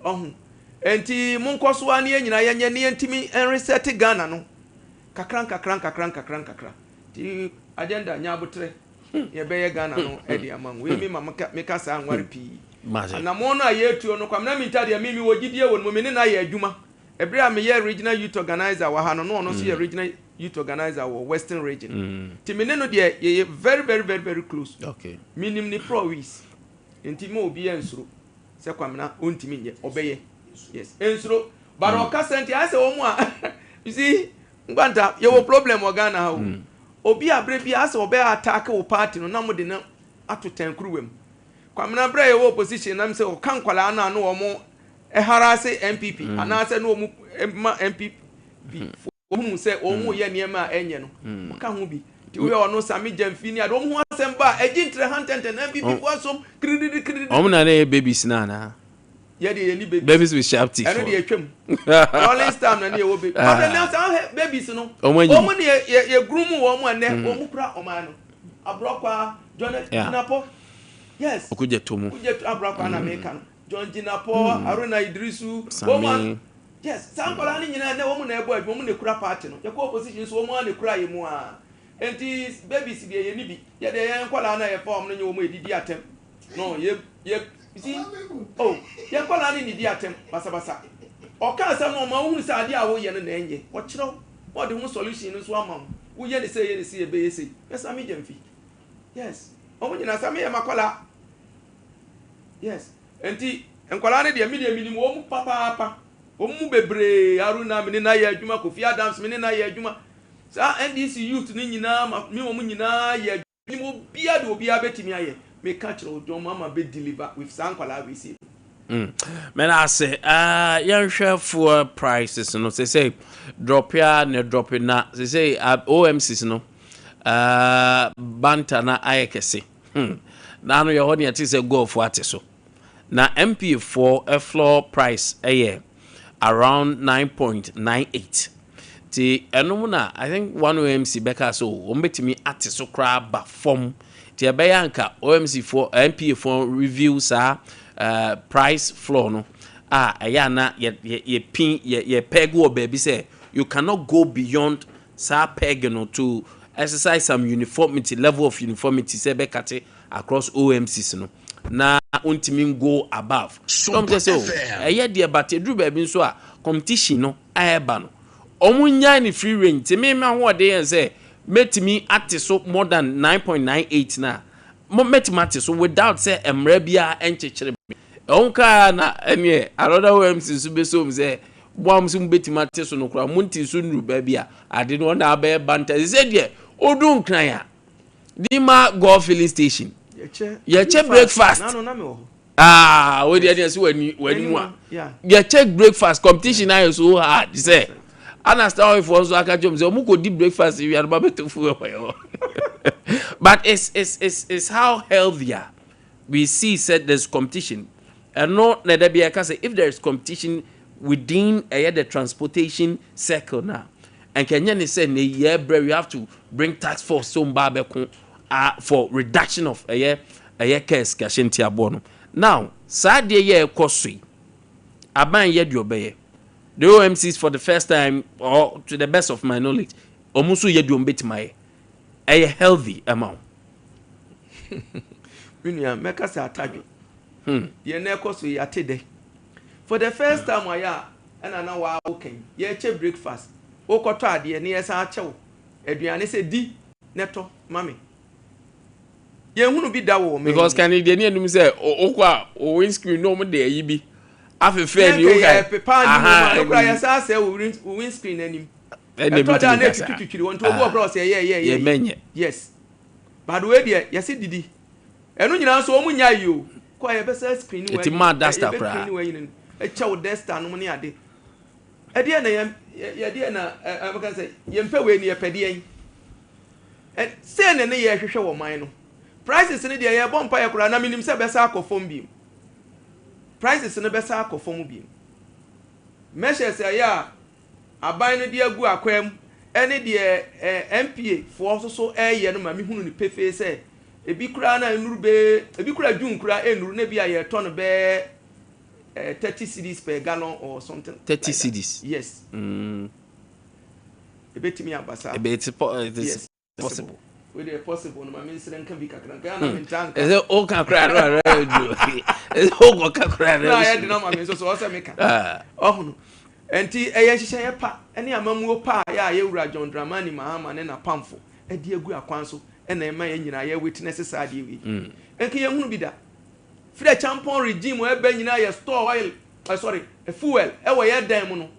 [SPEAKER 6] ohun enti munkoso ani nyina yenye ne ntimi reset Ghana no kakran ti agenda nya abotre ye beye Ghana no edi amam we mi meka sa anware pi na mo no ayetuo no kwamna mi tade mi wogidie won mo me ne na ye adwuma ebre am ye regional youth organizer wa ha no no so ye regional youth organizer wo western region ti me ne no de ye very close
[SPEAKER 2] okay
[SPEAKER 6] minim ni province enti mo obi ensuro se kwamna ontimi nye obeye yes ensuro baroka senti ase wo mu a you see Nkwanta ye wo problem o Ghana ha obi abre bia ase obe attack wo party no na mo de na ato tankruwem kwamna bra ye wo opposition na me se o kan kwala na no wo mo harase MPP ana se no wo mu MPP wo mu se o mu ye niema enye no o ka ho bi ti we ono sami jamfini ade wo mu asem ba ejintre hantenten MPP wo som kridi
[SPEAKER 2] o mu na na babies na
[SPEAKER 6] yeah, the
[SPEAKER 2] babies with sharp teeth.
[SPEAKER 6] I know the chum. Rolling Stone and you will be. But now babies, no. Woman, ye groom woman, and then Omukra Omano. Abroqua, John Ginapo. Yes.
[SPEAKER 2] Okuja Tomu.
[SPEAKER 6] Abroqua and American. John Ginapo, Aruna Idrisu, woman. Yes, some Colani and a woman, a boy, woman, the crap party. Your co-positions, woman, the cry more. And these babies, be a nibi. Yet they ain't Colana a form, and you may did attempt. No, ye. You see? Oh, you call any idiot, Basabasa. Or can't some more who's idea away and enye. What you know? What the solution is one mom. We yet say you see a basic. Yes, I'm medium fee. Yes. Omo nyina sa me ye makola. Yes. Enti enkola ne de minimum omu papa. Omu bebre Aruna me na ye adwuma Kofi Adams me na ye adwuma. Sa NDC youth ni nyina me omu nyina ye adwuma obia de obia betimi aye. Me catch John mama be deliver with sankola we see.
[SPEAKER 2] Men I say young share for prices no say drop ya ne drop na say OMCs no banta na ayekese na no ye ho ne say go for ate so na MP4 floor price around 9.98 ti enom na I think one OMC beka so ombetimi ate so kra ba form ti ebeyanka OMC4 MP4 review sa price floor no na ye pin ye peg wo baby say you cannot go beyond sa peg no to exercise some uniformity level of uniformity say be kate across OMCs no na untimi go above so say de but edru baby so competition no eba no omunya ni free range ti me ho de yen say metimi ate so more than 9.98 na metimi so without say emra bia enchechire onka na ene another OMC so be so say boam so betimate so no kra munti so nru ba bia ade no na ba banta say de odun kran ya dima go filling station ye che breakfast
[SPEAKER 6] na me wo
[SPEAKER 2] we dey say wani mu a ye check breakfast competition na so hard say understand if one so aka jom say omu go di breakfast we are ba beto fu but it's how healthier we see said there's competition. And no, if there is competition within the transportation circle now, and Kenya say, we have to bring tax force for reduction of case cashin tiabono. Now, sad ye kosui, aban yed your bay. The OMCs for the first time, or to the best of my knowledge, omusu yedum bit my a healthy amount.
[SPEAKER 6] Make us a target. Ye neko so yate de. For the first time and na wa okay. Ye che breakfast. O koto ade ne yesa achew. Aduane se di neto mami. Ye hunu bi da wo me.
[SPEAKER 2] Because can the ne anum say okwa o windscreen no mo de yi bi. Afefe ni o ga.
[SPEAKER 6] Aha, okra yesa say o windscreen anim.
[SPEAKER 2] E
[SPEAKER 6] to da na tututuri won to obo bro say ye
[SPEAKER 2] menye.
[SPEAKER 6] Yes. But we there yesi didi. Enu nyina so o munya yi o. Kwa ye besa screen we.
[SPEAKER 2] Eti ma duster kra.
[SPEAKER 6] E chaw duster no ne ade. E de na ye de na am say ye mpa we ni ye pede yen. E say ne ne ye hwehwe wo man no. Prices ne de ye bompa ye kra na minim se besa akofom bi. Prices ne besa akofom bi. Measures ya aban no de agu akwam ene de MPA for so ye no ma mi hunu ni pefe se ebi kura na enuru be ebi kura dwun kura enuru na bi aye ton be 30 cedis per gallon or something
[SPEAKER 2] 30 cedis
[SPEAKER 6] yes ebetimi abasa
[SPEAKER 2] it's possible
[SPEAKER 6] with the possible no ma min sire nka bi kakra nka na min tanka
[SPEAKER 2] is it all can cry no is all go can cry
[SPEAKER 6] no ya de na ma min so o meka ohunu enti eye hihye ye pa ene amamuo pa ya ye wura John Dramani Mahama ne na pamfo e de agu akwanso ena ema ye nyina ye witness sade wi enke ye hunu bi da free champon regime e ba nyina ye store oil fuel e wo ye dan mu no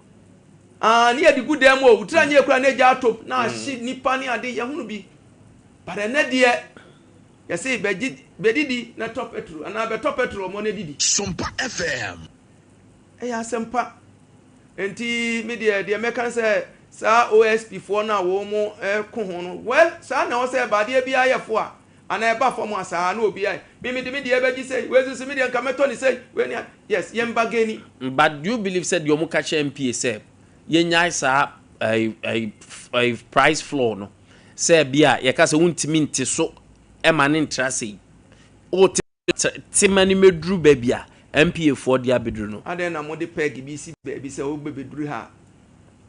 [SPEAKER 6] ni ye di good dem o utra nye kura na eja atop na ahye nipa ni ade ye hunu bi bare na de ye say bedidi na top petrol ana be top petrol mo na didi
[SPEAKER 7] Sompa FM
[SPEAKER 6] e ya sempa enti me de mekan say sa OSP for na wo mo ko ho no well sa na wo say ba de bia yefo a ana e ba fo mo asa na obi ai me de beji say we so me de nka meto ni say we ni yes ye mba gani
[SPEAKER 2] but do you believe said your mo catch MPA say ye nyai sa a price floor no say bia ye ka say untimi nti so e ma ne ntra say o ti mani medru ba bia MPA for dia bedru no
[SPEAKER 6] aden na mo de peg bi si ba bi say o bedru ha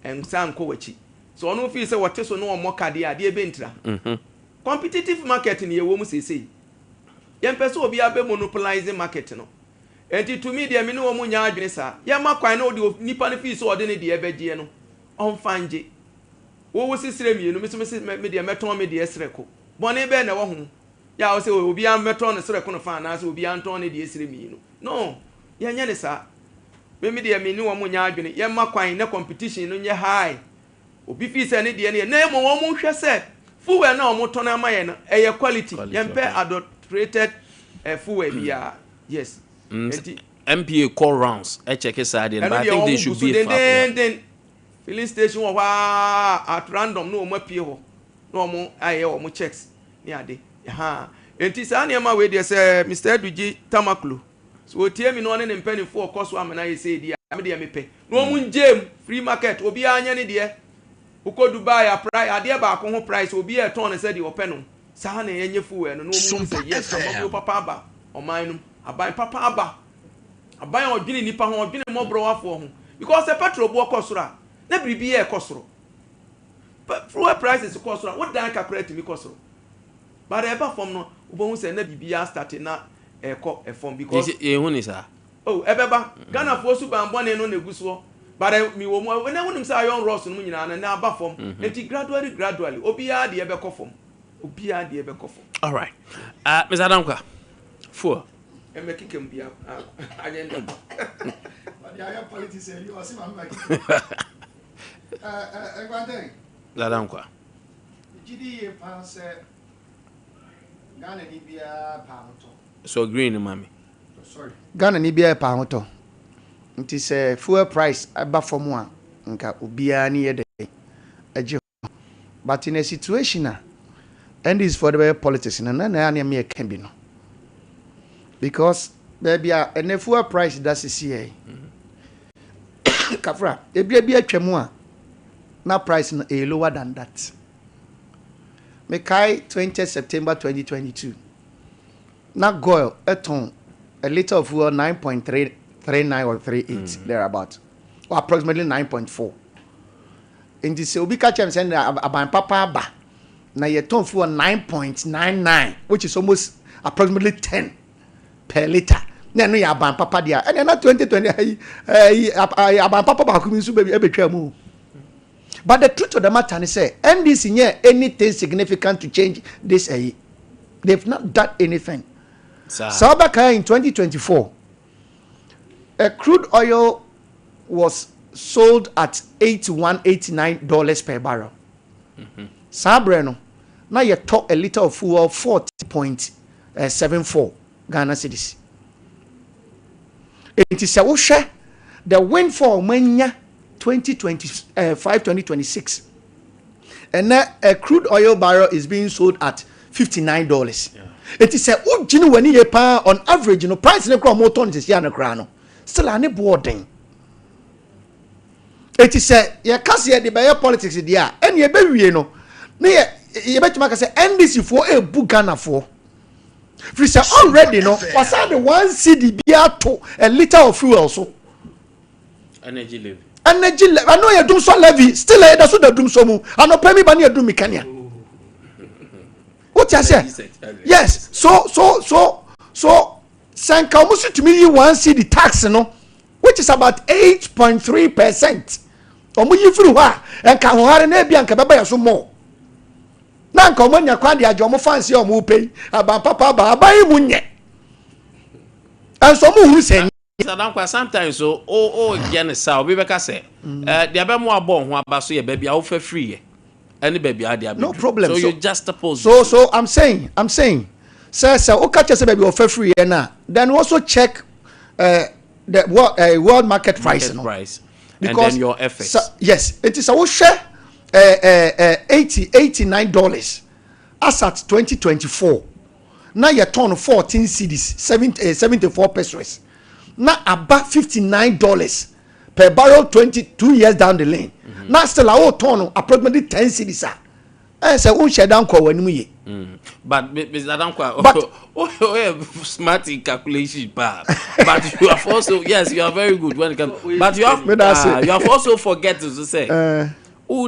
[SPEAKER 6] ensan ko wachi so ono fi say wote so no mo kade ade e bentra competitive market ni ye wo mu sesei ye mpese obi abe monopolize market no enti to me de me no wo mu nya adwene sa ye makwan no de nipa no fi so ode ne de e begie no on fanje wo wo sisire mi no me de meton me de esreko bone be na wo ho ya o say obi an meto ne sere kono fa na say obi an ton ne de esire mi no ya nya ne sa me de me ni wo mo nya adwene ye ma kwan ne competition no nye high obi fi se ne de ne na mo wo mo hwe se fuel na o mo ton ama ye no eye quality ye mpe adulterated fuel bia yes
[SPEAKER 2] MPA call rounds check side but I think they should be
[SPEAKER 6] then filling station at random no mo pie ho no mo aye o mo checks ni ade ha enti sa na ma we dey say Mr. Eduji Tamaklo so tie mi no ne mpani for course wa na ye say dia me dey me pe no mo njem free market obi anya ne de uko Dubai a price ade ba ko ho price obi e ton ne say de ope no sa na ye nye fuel no mo say yes amabo papa aba o man no aban papa aba aban odwene nipa ho odwene mobro wafo ho because the petrol bo kosoro na bribi e kosoro fuel prices kosoro what dan calculate me kosoro but eba form no obo hu say na bibia start na e ko e form because
[SPEAKER 2] e hu ni sa
[SPEAKER 6] oh ebeba Ghana fo su ban bone no na guso but mi wo mu na hunim say iron ross no nyina na aba form enti gradually obia de ebe ko form obia de ebe ko form
[SPEAKER 2] all right Mr. Dankwa fuel
[SPEAKER 6] emekikem bia agenda
[SPEAKER 5] but ya politics you see my Ekwanten
[SPEAKER 2] Dankwa
[SPEAKER 5] GDA pan say Ghana ni bia pa hoto
[SPEAKER 2] so green mami
[SPEAKER 5] sorry Ghana ni bia pa hoto nti say fuel price aba from a nka obia ni yede eje but in a situation and is for the politics na na me can be no because baby a fuel price that is here kafra ebia atwam a na price no a lower than that me kai 20 September 2022 na goil eton a liter of fuel 9.339 or 38 thereabout or approximately 9.4 in this obi catch am saying aban papa ba na ye ton fuel 9.99 which is almost approximately 10 per liter na no ya aban papa dia and na 2020 aban papa ba ku mi so be betwa mu. But the truth of the matter is say NDC here anything significant to change this they've not done anything. Sabaka in 2024 a crude oil was sold at $89 per barrel. Sabreno now you talk a liter of fuel 40.74 Ghana cedis. It is a the windfall mania 2026 and now a crude oil barrel is being sold at $59. Yeah. It is a on average, price in more tons is here still any boarding. It is a the buyer politics there and you be near you bet you say NDC for a book Ghana for. We say already was the one CD to a liter of fuel so
[SPEAKER 2] energy levy.
[SPEAKER 5] I know you do so levy. Still, that's what they do so mu. I know pay me money you do mechania. What you say? Yes. So. Sanka almost to me you want see the tax, which is about 8.3%. Omu you through wa and can hare na bia nka baba ya so more. Na nka omo nya kwa dia jomo fancy omo pay aba papa ba abai munye. And so mu hu say
[SPEAKER 2] sometimes so Genesa obi beka say the abemo abo ho aba so ye baby a fa free any baby a dia
[SPEAKER 5] no problem
[SPEAKER 2] so you just oppose
[SPEAKER 5] so I'm saying say o catch say baby o fa free na then also check the world market price
[SPEAKER 2] because and then your effects
[SPEAKER 5] yes it is a share $89 as at 2024 now you turn 14 cedis 74 pesos. Now about $59 per barrel 22 years down the lane. Now still our turn approximately 10 cedis. I say we share down ko wani
[SPEAKER 2] but Mr. Dankwa smart in calculation but you have also yes you are very good when it comes but you have also forget to say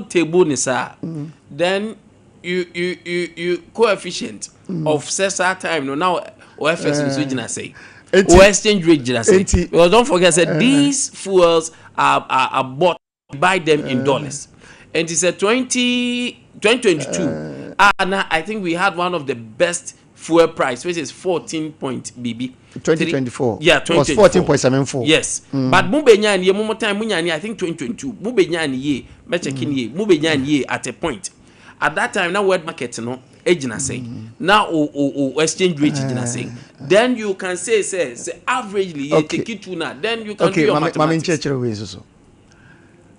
[SPEAKER 2] table ni sir then you coefficient of cessar time now or FX is which say or exchange rate because don't forget that these fuels are bought buy them in dollars and it's a 2022 and I think we had one of the best fuel price, which is 14 point BB.
[SPEAKER 5] 2024.
[SPEAKER 2] Yeah, 2024.
[SPEAKER 5] Was 14.74.
[SPEAKER 2] Yes. But Mubenya ye more time Munyani, I think 2022. Mubenya ye, Mechekin ye, Mubenya ye at a point. At that time, now world market no age say. Now exchange rate say. Then you can say averagely you take it to now. Then you can do your mathematics.
[SPEAKER 5] So.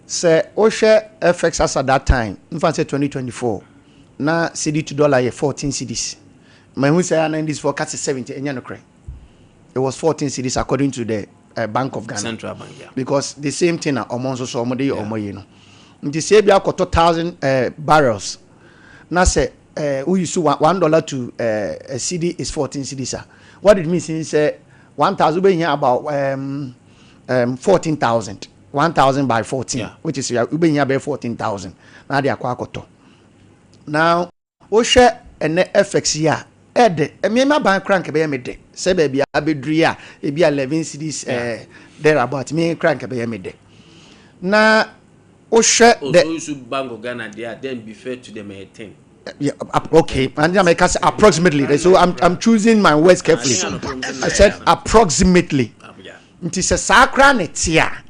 [SPEAKER 5] Say Osha FX as at that time, in fact say 2024. Now CD to dollar ye 14 CDs. My who say and this forecast is 70 and it was 14 CDs according to the Bank of Ghana.
[SPEAKER 2] Central Bank, yeah.
[SPEAKER 5] Because the same thing among so many or more, you know. The say be 1,000 barrels. Now say who used to $1 to a CD is 14 CDs. What it means is 1,000 be here about 14,000. 1,000 by 14, yeah. Which is we be here by 14,000. Now they are quite. Now we share an FX here. Ed, me ma bank crank be me de. Say baby abedria e be 11 CDs there about me crank be me de. Now we share
[SPEAKER 2] the also Bank of Ghana there then be fair to them 10.
[SPEAKER 5] Yeah, okay. And I make approximately. So I'm choosing my words carefully. I said approximately. It is a sacra netia.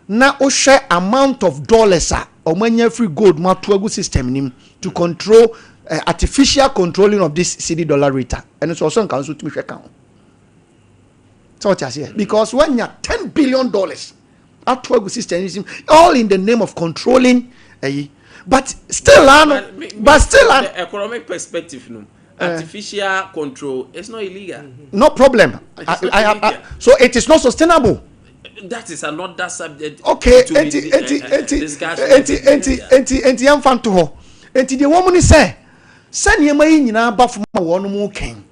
[SPEAKER 5] Now we share amount of dollars or many free gold matuagu system to control artificial controlling of this CD dollar rate, and it's also council to me account. So what I say, because when you have $10 billion at system, all in the name of controlling, but still,
[SPEAKER 2] the economic perspective, no, artificial control is not illegal.
[SPEAKER 5] No problem. So it is not sustainable.
[SPEAKER 2] That is another subject.
[SPEAKER 5] Okay, the woman say. Send ye may in a buff one more king.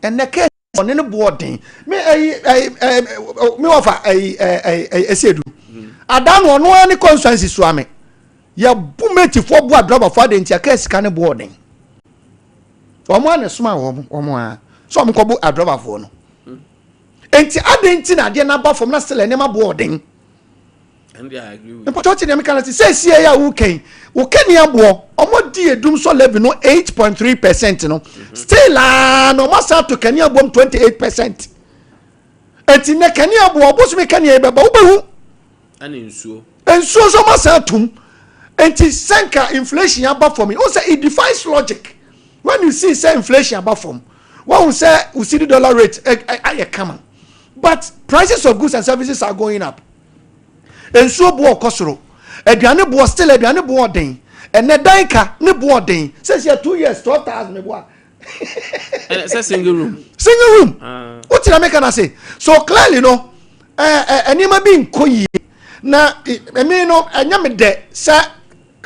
[SPEAKER 5] And the case on any boarding. Me offer a sedu. I don't know any consequences, Swami. Ya boometi for board drop of father into a case can boarding. One a small one. Some cobu a drop of one. And the other thing I did not from not still any boarding.
[SPEAKER 2] And I agree with
[SPEAKER 5] the potential mechanic says here, okay. Ukenya bo omo die dum so level no 8.3%, no. Still no massa to Kenya bom 28%. Enti ne Kenya bo obosu me Kenya be ba obehu.
[SPEAKER 2] Ani nsuo.
[SPEAKER 5] Ensuo so massa tum. Enti senka inflation above for me. O say it defies logic. When you see say inflation above from, what we say we see the dollar rate I come. But prices of goods and services are going up. Ensuo bo okosoro. Aduane bo still aduane bo den. Ene danka ne bo den. Says here 2 years 12,000 me bo.
[SPEAKER 2] And it's a single room.
[SPEAKER 5] Single room. What did I make an say? So clearly no anima being koyi. Na me no anyame de say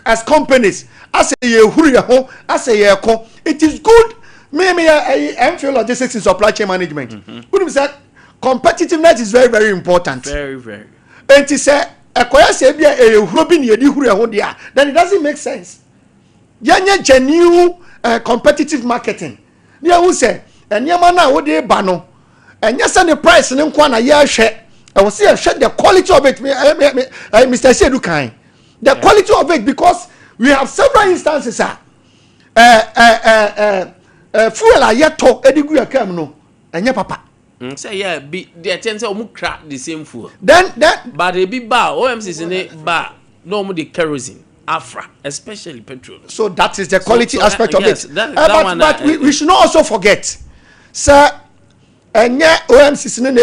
[SPEAKER 5] as companies as a ye huru ye ho as a ye ko. It is good. Me I feel logistics in supply chain management. What say competitiveness is very very important.
[SPEAKER 2] Very very.
[SPEAKER 5] And to say then it doesn't make sense. Yanya genuine competitive marketing. Yeah, who say and yamana wo de ba no and yes the price ne nkwa na ya hwe I will see the quality of it Mr. Sedu kind the quality of it because we have several instances fuel ayeto edigu yakam no enye papa.
[SPEAKER 2] Say yeah, be the attention of crack the same food.
[SPEAKER 5] Then
[SPEAKER 2] but a big bar, OMC in a bar, no the kerosene, Afra, especially petrol.
[SPEAKER 5] So that is the quality aspect of
[SPEAKER 2] yes,
[SPEAKER 5] it.
[SPEAKER 2] But
[SPEAKER 5] we should not also forget, sir. And yeah, OMC in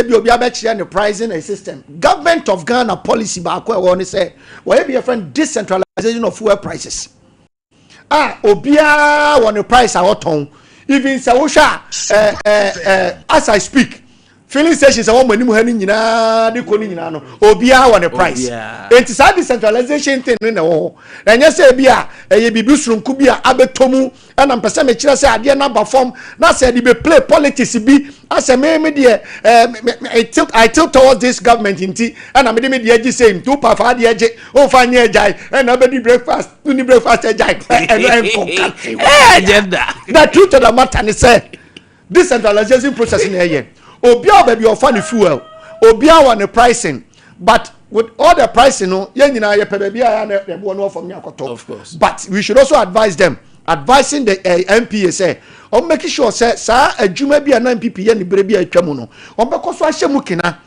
[SPEAKER 5] the pricing system. Government of Ghana policy back where one say, well, be a friend decentralization of fuel prices. Obia want the price out on even Sawusha as I speak. Filling stations are one money nyina de koni nyina no obia want the price. It is a decentralization thing in the whole. And you say bia e bibi surunku bia abetomu and am pese me kire say ade na ba form na say dey play politics bi as a me dey I tilt towards this government inti and am dey me dey say him two pa fa dey age o fa nye ejai and abedi breakfast ni breakfast ejai
[SPEAKER 2] agenda.
[SPEAKER 5] The truth of the matter is say decentralization process in here. Obia baby of funny fuel. Obia want the pricing, but with all the pricing, no, of course. But we should also advise them. advising the MPA say on making sure say sa adwuma bi na MPP ye ni bere bi atwa mu no on be koso ahye mu kina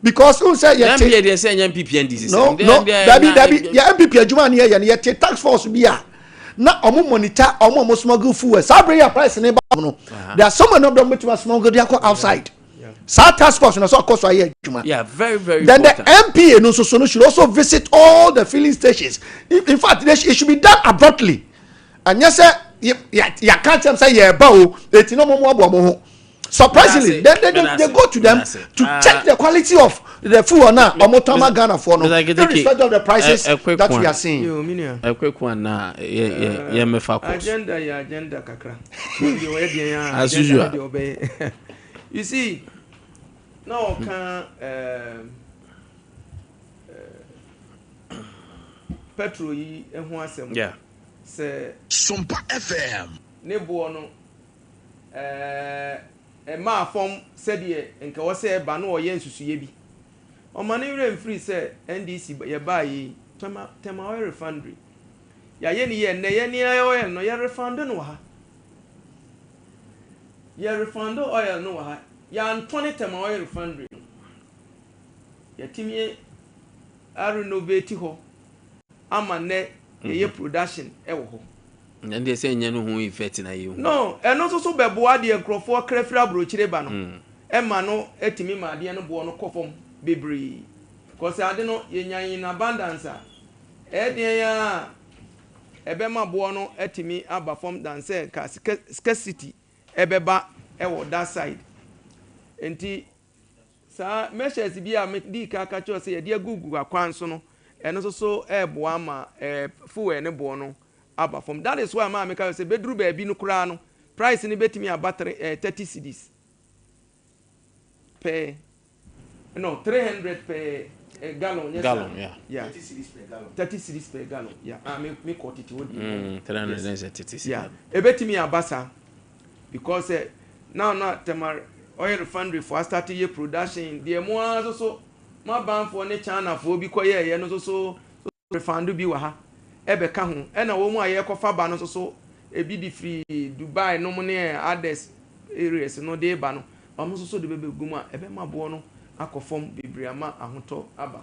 [SPEAKER 5] because who say ye
[SPEAKER 2] MPA dey say MPP and this
[SPEAKER 5] no dabi ya MPP adwuma na ye te tax force bi a na omo monitor omo smuggle fuel sa bring your price ne ba no there are some of them to smuggle they go outside sa task force na so koso aye adwuma
[SPEAKER 2] very
[SPEAKER 5] then
[SPEAKER 2] important.
[SPEAKER 5] the MPA no so should also visit all the filling stations in fact it should be done abruptly and yes sir ya can't say yeah bow it no more ho surprisingly then they go to them to check the quality of the food now omotama Ghana for no irrespective of the prices that we are seeing
[SPEAKER 2] a quick one na yeah me fa
[SPEAKER 6] agenda kakra
[SPEAKER 2] as usual.
[SPEAKER 6] You see now can petrol yi ehu asem say
[SPEAKER 7] Sompa FM
[SPEAKER 6] ne bo no ma fom said ye nka wo say ba no ye nsusuye bi o ma ne rem free say NDC ye ba yi tema oil refinery ya ye ni ye ne ye ni oil no ye refund no ha ye refund oil no ha ya Antony tema oil refinery ya timi renovate ho ama ne ye production e wo ho
[SPEAKER 2] and they say nya no hu effect na you
[SPEAKER 6] no eno so beboa de enkrofo krafra brochire ba no e ma no etimi ma de no bo no kofom bebri because ade no ye nyan in abundance e de ya ebe ma bo no etimi aba form dance ka scarcity ebeba e wo that side enti sa measures bi a di ka cho say ye de gugu akwan so no eno so eboa ma fuel ne bo no aba from that is why ma say bedru ba bi no kura no price ni betimi aba 30 cedis per no 300 per gallon yes
[SPEAKER 2] gallon
[SPEAKER 6] sir. Yeah 30 cedis per gallon 30 cedis per gallon yeah me quote it wodi
[SPEAKER 2] 330
[SPEAKER 6] yeah e betimi aba sa because now temar oil refinery for start your production the mo so ma ban for ne China for bi koye ye no so refund bi wa ha ebe ka ho e na wo mu aye kofa ba no so ebi di free Dubai no mu ne others areas no dey ba no am so de bebe gumu a ebe ma bo no akofom bibria ma ahoto aba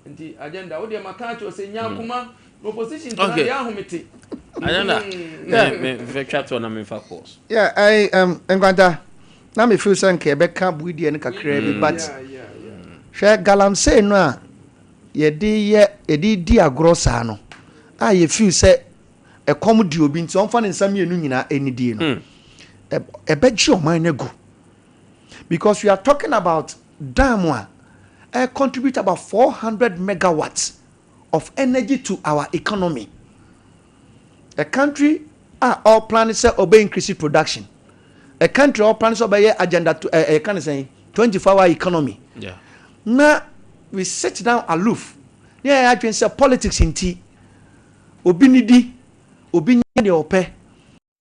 [SPEAKER 6] nti agenda wo de maka cho se nyankuma no position to na ya ahomete
[SPEAKER 2] agenda me vector to na me fa course
[SPEAKER 5] I Nkwanta na me feel sanke ebe ka buidie ne kakra bi but hwe galamsey no a ye di agrosa no a ye feel say e kom di obi nti on fa ne nsam enu nyina enidie no ebe gi o man nego because we are talking about dam contribute about 400 megawatts of energy to our economy. A country all plans to obey increasing production. A country all plans to obey agenda to a kind of saying 24-hour economy.
[SPEAKER 2] Yeah.
[SPEAKER 5] Now we sit down aloof. Yeah, I can say politics in tea. Obinidi, obinidi ope.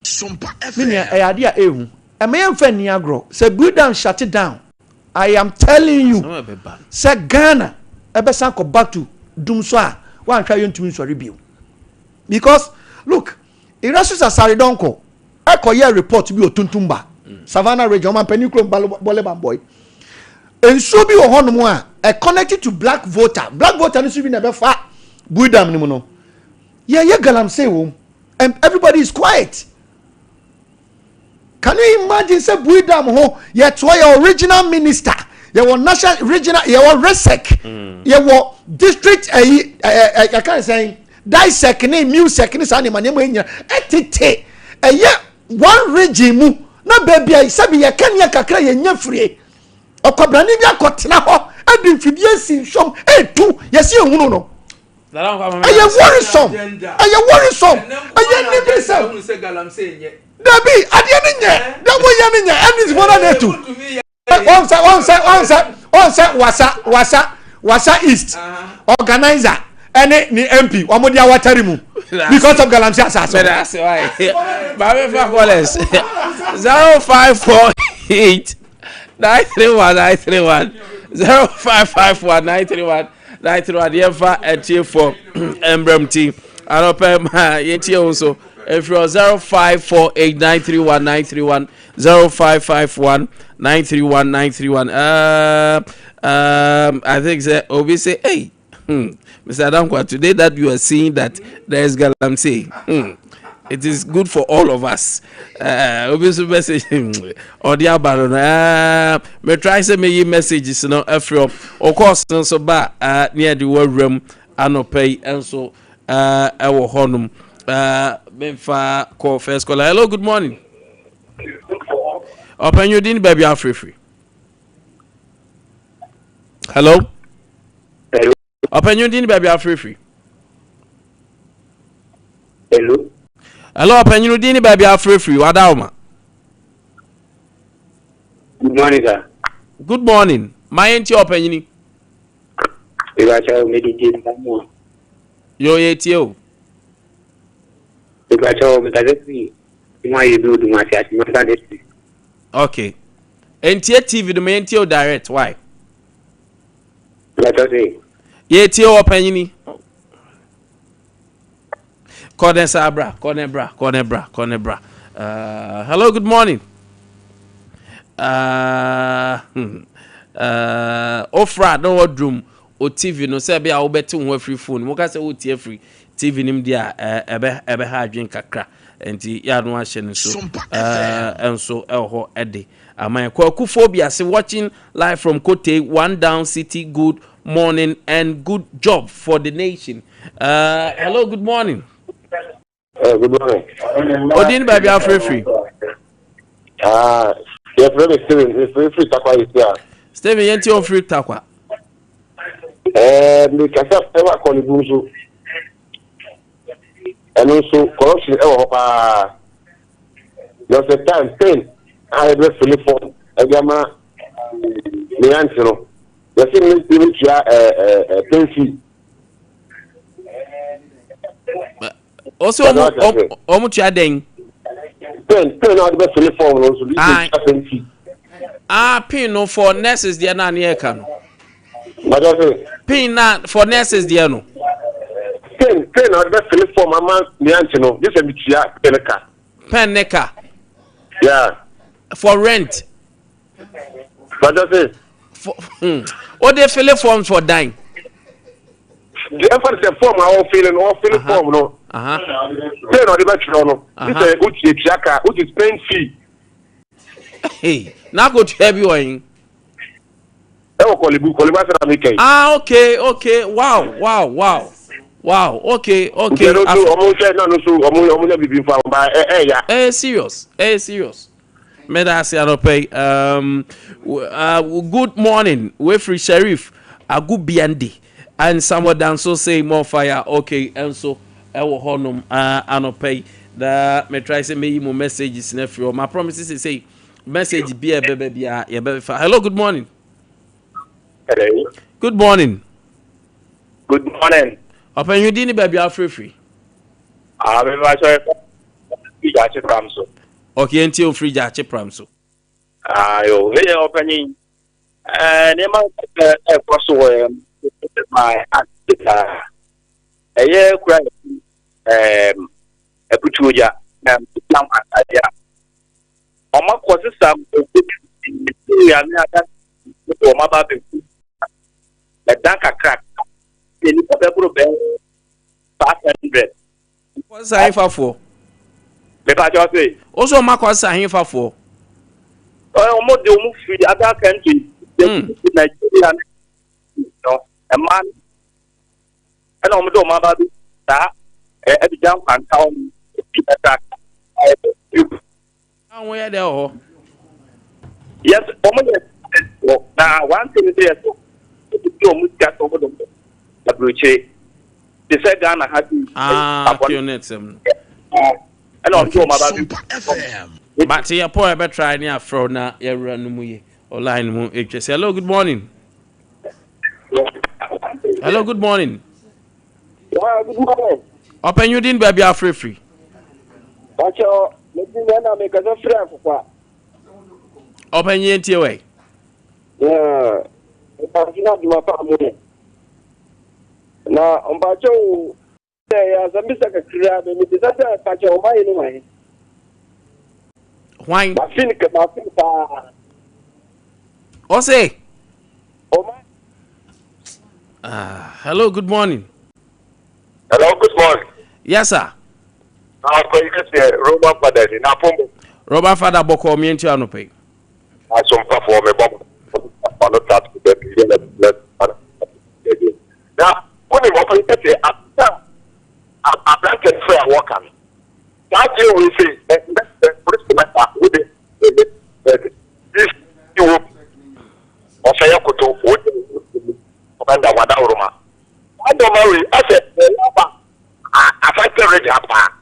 [SPEAKER 7] Sompa
[SPEAKER 5] Minya
[SPEAKER 7] FM
[SPEAKER 5] idea ehu. A man fan niagro. Say build down, shut it down. I am telling you. Say Ghana. Ebesan go back to Dumswa. One try you to review. Because look, Erasmus Asaridonko. I call your report to be Otuntumba. Savannah region, man Penicro Boleban boy. And so be a honor connected to black voter. Black voter needs to be never far. Build down no. Yeah, Galam say and everybody is quiet. Can you imagine say Buidam ho yet your original minister, your national regional, your resec, your district I can't say dissect name music ni animal name etete one region mu na baby sabi ya kanya kakra ye nya free okobrani bi akotena ho adi fidie sin shom etu yesi ehunu no aye worrisome aye nimbe say
[SPEAKER 6] galam say nye
[SPEAKER 5] Dabi, adie ni nye. Dabo ye ni nye. And this one there too. Wasa East. Organizer. Any ni MP. Omodi awatari mu. Because of Galamsey Asaso.
[SPEAKER 2] That's why. Babe for callers. 0548 931 931 0551 931 931 Yefa etie for Embrem team. Anope ma yetie also. If you're 0548931931 0551931931 I think that Obi say, hey, Mr. Adankwa, today that you are seeing that there is galamsey, it is good for all of us. Obviously, message or the abandon. Me try say me messages, you know, from of course, so ba near the war room, and pay and so our honum. Benfa call first caller. Hello, good morning. Open your din, baby, I'm free. Hello.
[SPEAKER 8] Hello.
[SPEAKER 2] Open your din, baby, I'm free.
[SPEAKER 8] Hello.
[SPEAKER 2] Hello, open your din, baby, I'm free. Wadauma.
[SPEAKER 8] Good morning, sir.
[SPEAKER 2] Good morning. My auntie open you.
[SPEAKER 8] You got your meditation more.
[SPEAKER 2] Yo, ATO.
[SPEAKER 8] You got your meditation. Why you do my chat?
[SPEAKER 2] Okay. NTA TV, the main TO direct. Why?
[SPEAKER 8] Let us say.
[SPEAKER 2] Yeah, TO open you. Corner Sabra, corner bra. Hello, good morning. Ofra no wardroom o TV no say be a wo beti ho free phone mo ka say wo tie free TV nim dia ebe ha adwen kakra enti ya no ahye no so enso eho ede aman kwakufo bia say watching live from Kote, one down city. Good morning and good job for the nation. Hello, good morning.
[SPEAKER 8] Good morning.
[SPEAKER 2] Odin baby free.
[SPEAKER 8] Your friend is free takwa is here.
[SPEAKER 2] Steven yenti on free takwa.
[SPEAKER 8] Me kasa ewa ko ni buzu. And also corruption ewa pa. There's a time pain I have fully form. Agama me answer. You see me even try pain fee.
[SPEAKER 2] Also omu try den.
[SPEAKER 8] Pain now the fully form also this pain fee.
[SPEAKER 2] Pin no for nurses there na near can.
[SPEAKER 8] Pin
[SPEAKER 2] na for nurses there no.
[SPEAKER 8] Pin now the fully form mama me answer no. This a bit
[SPEAKER 2] pen neka.
[SPEAKER 8] Yeah.
[SPEAKER 2] For rent. For what they fill forms for dying.
[SPEAKER 8] The effort is a form our feeling form no. Pay no the batch no. This is which is pain fee.
[SPEAKER 2] Hey, now go to everyone.
[SPEAKER 8] Okay.
[SPEAKER 2] Wow. Okay. Serious. Medasi anope. Good morning. Wefri Sheriff Agubiandi and someone down so say more fire. Okay, and so ewo honum anope. The me try say me messages nephew. My promises is say message be a baby. Hello, good morning.
[SPEAKER 8] Hello.
[SPEAKER 2] Good morning.
[SPEAKER 8] Good morning.
[SPEAKER 2] Open you dini baby are free.
[SPEAKER 8] Me va so free jache pramso.
[SPEAKER 2] Okay, until free jache pramso.
[SPEAKER 8] Yo, we opening nema cross my year cry eputuja nam adia. Oma kwose sam ya me ata o ma ba be the danka crack the little be 500.
[SPEAKER 2] What's a hifa for?
[SPEAKER 8] Me pa jo say
[SPEAKER 2] also ma kwasa hifa for.
[SPEAKER 8] Omo de omo free other country Nigeria no a man and omo do ma ba bi ta e bi jam kan ta omo attack.
[SPEAKER 2] Where there oh.
[SPEAKER 8] Yes, now one thing is yes, omo got over the bridge. They said Ghana had
[SPEAKER 2] and
[SPEAKER 7] on Sompa FM.
[SPEAKER 2] But see, a poor better try near from now. You run no or line mo. Hello, good morning. Hello, good morning.
[SPEAKER 8] Good morning.
[SPEAKER 2] Open you didn't baby are free.
[SPEAKER 8] Watch your make us a friend for
[SPEAKER 2] Open you into your way.
[SPEAKER 8] Yeah. Now, on Bacho,
[SPEAKER 7] say, as a Mr. Crab, and it is a patch of my anyway.
[SPEAKER 2] Why?
[SPEAKER 7] I think about it.
[SPEAKER 2] O say.
[SPEAKER 7] Oh,
[SPEAKER 2] Hello, good morning.
[SPEAKER 4] Hello, good morning.
[SPEAKER 2] Yes, sir.
[SPEAKER 4] Now, Robert Father, in Apombo.
[SPEAKER 2] Robert Father Boko, me and you pay.
[SPEAKER 4] I Sompa for me, Bob. Now, when you open it, a blanket for a walker. That you will say, this you or say, I could do Commander Wadauruma. I don't marry. I said, I fight the red upper.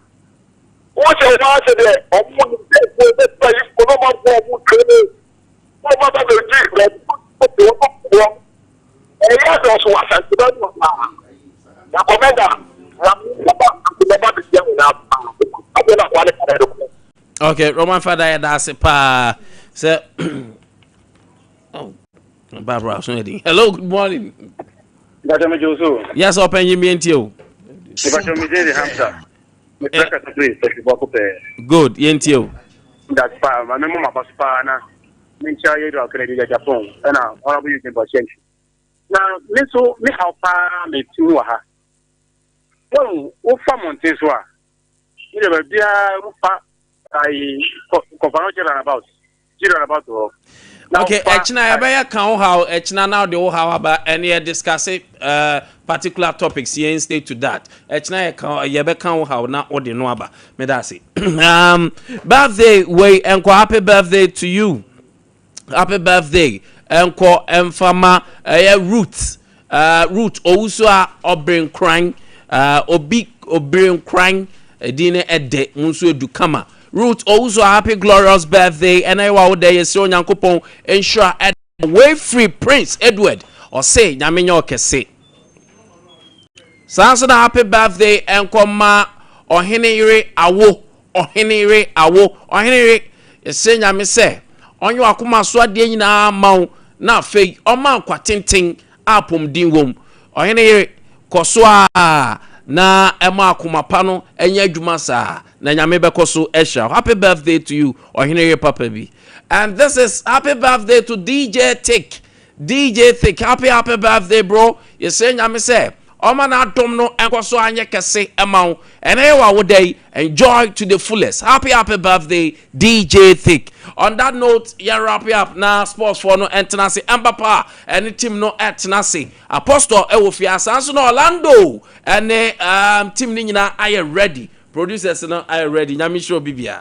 [SPEAKER 4] What's your answer there? Of what you said,
[SPEAKER 2] okay, Roman Father, that's a pa. Sir, oh, Barbara, hello, good morning. Yes, open you mean to you. Good, you.
[SPEAKER 7] That's fine. My memory was fine. Mincha yedo akere Japan. Na honorable you can change. Now, let's me how far me to ha. Well, o fa montes wa. You never be I confirm about.
[SPEAKER 2] Okay, Echna Abaya can how Echna now the how about any discuss particular topics here stay to that. Echna can Yabe can how now or the no about me that's it. Birthday way and happy birthday to you. Happy birthday and Enfama root also obrin crying obrin crying dine ede unso edukama. Ruth also happy glorious birthday and I wow day so nyankopon ensure way free Prince Edward or say nyamenyo kese. Sanso na happy birthday and koma ohenere awo say nyame say onyo akoma so ade nyina ma na afei o ma kwatenten apom din wom ohenere koso a na ema akoma pa no enya adwuma saa na nyame bekoso esha. Happy birthday to you ohenere papa bi. And this is happy birthday to DJ Thick. Happy birthday bro. You say nyame say o ma na adom no enkoso anye kese ema and ewa wo day enjoy to the fullest. Happy birthday DJ Thick. On that note, ya wrap up na sports for no entenase Mbapa and team no entenase Apostle Ewofia Sanso no Orlando and team ni nyina are ready. Producers no are ready. Nyame show bibia.